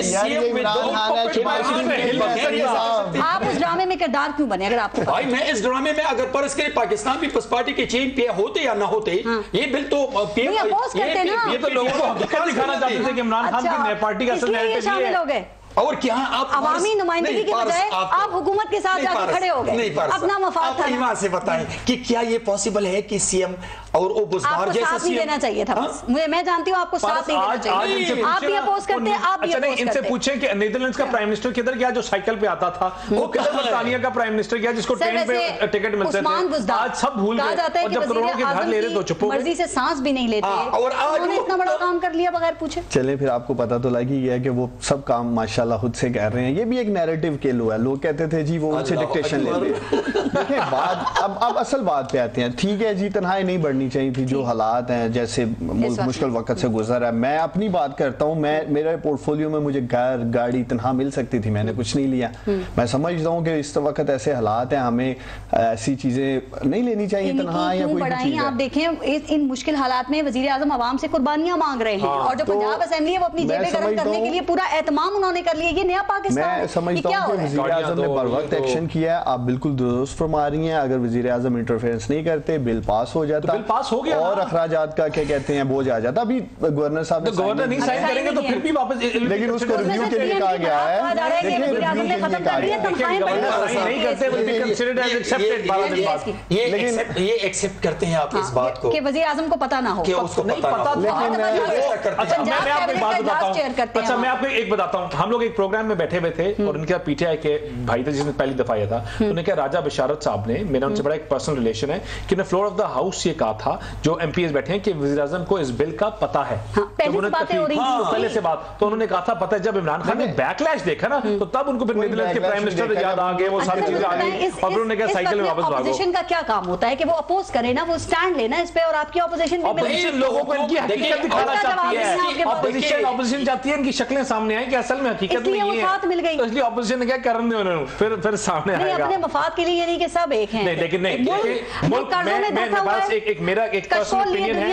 آپ اس ڈرامے میں کردار کیوں بنے؟ اگر آپ کو بھائی میں اس ڈرامے میں اگر فرض کریں پاکستان پیپلز پارٹی کے چین پہ ہوتے یا نہ ہوتے, یہ بل تو یہ تو لوگوں کو حقیقت دکھانا چاہتے تھے کہ عمران خان کی نئے پارٹی کا اصل نیریٹو یہ ہے. اور کیا آپ عوامی نمائندگی کی بجائے آپ حکومت کے ساتھ جا کے کھڑے ہو گئے, اپنا مفاد تھا. ایمان سے بتائیں کہ کیا یہ پاسبل ہے کہ سی ایم اور وہ بزدار جیسا ساتھ نہیں دینا چاہیے تھا. میں جانتی ہوں آپ کو ساتھ نہیں دینا چاہیے, آپ بھی اپوز کرتے ہیں, آپ بھی اپوز کرتے ہیں. ان سے پوچھیں کہ نیدرلینڈز کا پرائم منسٹر کدھر گیا جو سائیکل پہ آتا تھا, وہ کدھر برطانیہ کا پرائم منسٹر گیا جس کو ٹرین پہ ٹکٹ ملتے تھے, آج سب بھول گئے, اور جب کروڑوں کے گھر لے رہے تو چپ ہو گئے, مرضی سے سانس بھی نہیں لیتے, اور انہوں نے اتنا بڑا کام کر لیا بغیر پوچھے. چلیں پھر آپ کو پتا تو لگ ہی گیا کہ وہ سب کام ماشاءاللہ خود سے کہہ رہے ہیں. یہ بھی ایک نیریٹو کے لو ہے, لوگ کہتے تھے جی وہ ان سے ڈکٹیشن لے لے. دیکھیں بات اب اصل بات پہ آتے ہیں. ٹھیک ہے جی, تنہائی نہیں بڑھنی چاہیے تھی, جو حالات ہیں جیسے مشکل وقت سے گزر ہے. میں اپنی بات کرتا ہوں, میرے پورٹ فولیو میں مجھے گاڑی تنہا مل سکتی تھی, میں نے کچھ نہیں لیا. میں سمجھتا ہوں کہ اس وقت ایسے حالات ہیں, ہمیں ایسی چیزیں نہیں لینی چاہیے تنہا یا کوئی بھی چیز. آپ دیکھیں ان مشکل حالات میں وزیر اعظم عوام سے قربانیاں مانگ رہے ہیں, اور جو پنجاب اسمبلی ہے وہ اپنی جیبیں گرم کرنے کے لیے پورا اہتمام انہوں نے کر لیا. یہ نیا پاکستان, میں سمجھتا ہوں کہ وزیر اعظم نے بر وقت ایکشن کیا ہے. آپ بالکل درست فرما رہی ہیں, اگر وزیر اعظم انٹرفیئرنس نہیں کرتے بل پاس ہو جاتا, اور اخراجات کا کیا کہتے ہیں بوجھ آ جاتا. ابھی گورنر صاحب گورنر نہیں سائن کریں گے تو پھر بھی واپس, لیکن اس کو ریویو کے لیے کہا گیا ہے. یہ ایکسپٹ کرتے ہیں آپ اس بات کو کہ وزیر اعظم کو پتا نہ ہو, میں آپ کو ایک بتاتا ہوں. ہم لوگ ایک پروگرام میں بیٹھے ہوئے تھے, اور ان کا پی ٹی آئی کے بھائی تھے جس نے پہلی دفعہ آیا تھا, انہوں نے کہا راجہ بشارت صاحب نے, میرا ان سے بڑا ایک پرسنل ریلیشن ہے, کہ انہوں نے فلور آف دا ہاؤس یہ کہا تھا جو ایم پی ایز بیٹھے ہیں کہ وزیر اعظم کو اس بل کا پتا ہے. پہلے سے بات تو انہوں نے کہا تھا پتا ہے. جب عمران خان نے بیک لیش دیکھا نا, تو تب ان کو پھر نیدرلینڈز کے پرائم منسٹر یاد آ گئے, وہ ساری چیزیں آ گئی, اور انہوں نے کہا سائیکل میں واپس بھاگو. اپوزیشن کا کیا کام ہوتا ہے کہ وہ اپوز کرے نا, وہ سٹینڈ لینا اس پہ, اور آپ کی اپوزیشن بھی اپوزیشن لوگوں کو ان کی حقیقت دکھانا چاہتی ہے. اپوزیشن چاہتی ہے ان کی شکلیں سامنے آئیں کہ اصل میں حقیقت میں یہ ہے, اس لیے اپوزیشن نے کیا کرن دے انہوں نے, پھر سامنے آئے گا. اپنے مفاد کے لیے یہ نہیں کہ سب ایک ہیں, لیکن نہیں, میرا ایک پرسنل اوپینین ہے,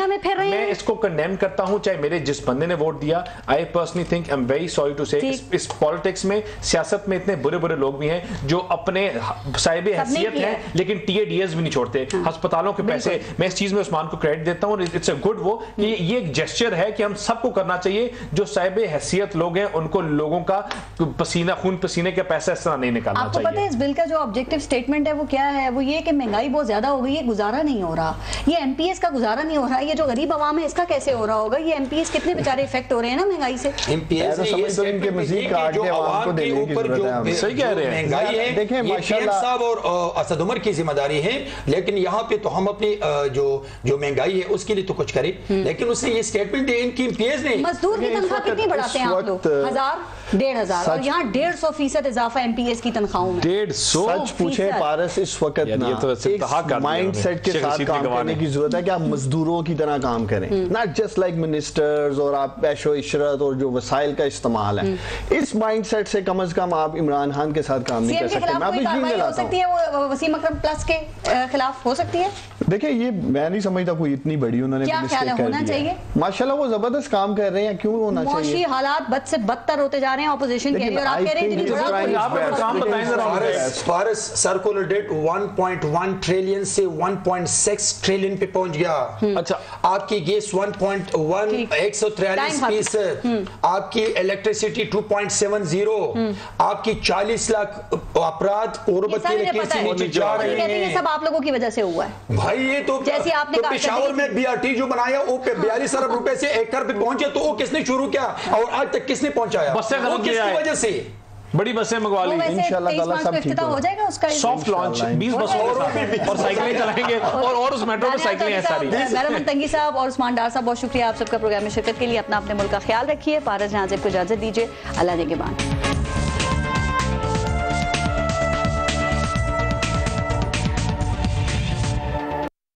میں اس کو کنڈیم کرتا ہوں چاہے میرے جس بندے نے ووٹ دیا. I personally think I am very sorry to say, اس پالیٹکس میں سیاست میں اتنے برے برے لوگ بھی ہیں جو اپنے صاحب حیثیت ہیں لیکن ٹی اے ڈی ایس بھی نہیں چھوڑتے, ہسپتالوں کے پیسے. میں اس چیز میں عثمان کو کریڈٹ دیتا ہوں, اٹس اے گڈ وہ کہ یہ ایک جیسچر ہے کہ ہم سب کو کرنا چاہیے. جو صاحب حیثیت لوگ ہیں ان کو لوگوں کا پسینہ خون پسینے کا پیسہ اس طرح نہیں نکالنا چاہیے. آپ کو پتہ ہے اس بل کا جو آبجیکٹو سٹیٹمنٹ ہے وہ کیا ہے, وہ یہ کہ مہنگائی بہت زیادہ ہو گئی ہے, گزارا نہیں ہو رہا. یہ ایم پی ایس کا گزارا نہیں ہو رہا, یہ جو غریب عوام ہے اس کا کیسے ہو رہا ہوگا. یہ ایم پی ایس کتنے بیچارے افیکٹ ہو رہے ہیں نا مہنگائی سے. ایم پی ایس کے مزید کاٹ کے عوام کو دینے کی ضرورت ہے. صحیح کہہ رہے ہیں, مہنگائی ہے, دیکھیں ماشاءاللہ صاحب اور اسد عمر کی ذمہ داری ہے, لیکن یہاں پہ تو ہم اپنی جو مہنگائی ہے اس کے لیے تو کچھ کریں. لیکن اس نے یہ سٹیٹمنٹ دی ان کی ایم پی ایس نے. مزدور کی تنخواہ کتنی بڑھاتے ہیں آپ لوگ, 1000-1500, اور یہاں 150% اضافہ ایم پی ایس کی تنخواہوں میں. 150. سچ پوچھے پارس, اس وقت ایک مائنڈ سیٹ کے ساتھ کام کرنے کی ضرورت ہے کہ آپ مزدوروں کی طرح کام کریں, ناٹ جسٹ لائک منسٹرز اور آپ عیش و عشرت اور جو وسائل کا استعمال ہے. اس مائنڈ سیٹ سے کم از کم آپ عمران خان کے ساتھ کام نہیں کر سکتے. میں کوئی کارروائی ہو سکتی ہے وہ وسیم اکرم پلس کے خلاف ہو سکتی ہے. دیکھیں یہ میں نہیں سمجھتا کوئی اتنی بڑی انہوں نے ہونا چاہیے. ماشاءاللہ وہ زبردست کام کر رہے ہیں, کیوں ہونا چاہیے. معاشی حالات بد سے بدتر ہوتے جا رہے ہیں اپوزیشن کے لیے, اور آپ کہہ رہے ہیں فارس سرکولر ڈیٹ 1.1 ٹریلین سے 1.6 ٹریلین پہ پہنچ گیا. اچھا, آپ کی گیس 1.1 143%, آپ کی الیکٹریسٹی 2.70, آپ کی 40 لاکھ افراد اوربتی لیکن نیچے جا رہے ہیں. یہ سب آپ لوگوں کی وجہ سے ہوا ہے بھائی. یہ تو پشاور میں بی آر ٹی جو بنایا وہ 42 ارب روپے سے ایکڑ پہ پہنچے, تو وہ کس نے شروع کیا اور آج تک کس نے پہنچایا, وہ کس کی وجہ سے. بڑی بسیں منگوا لی انشاءاللہ تعالیٰ سب ٹھیک ہو جائے گا. اس کا سافٹ لانچ 20 بسوں اور سائیکلیں چلائیں گے, اور اس میٹرو میں سائیکلیں ہیں ساری. محرم تنگی صاحب اور عثمان ڈار صاحب, بہت شکریہ آپ سب کا پروگرام میں شرکت کے لیے. اپنا اپنے ملک کا خیال رکھیے. پارس جہاں سے کو اجازت دیجیے. اللہ نگہبان.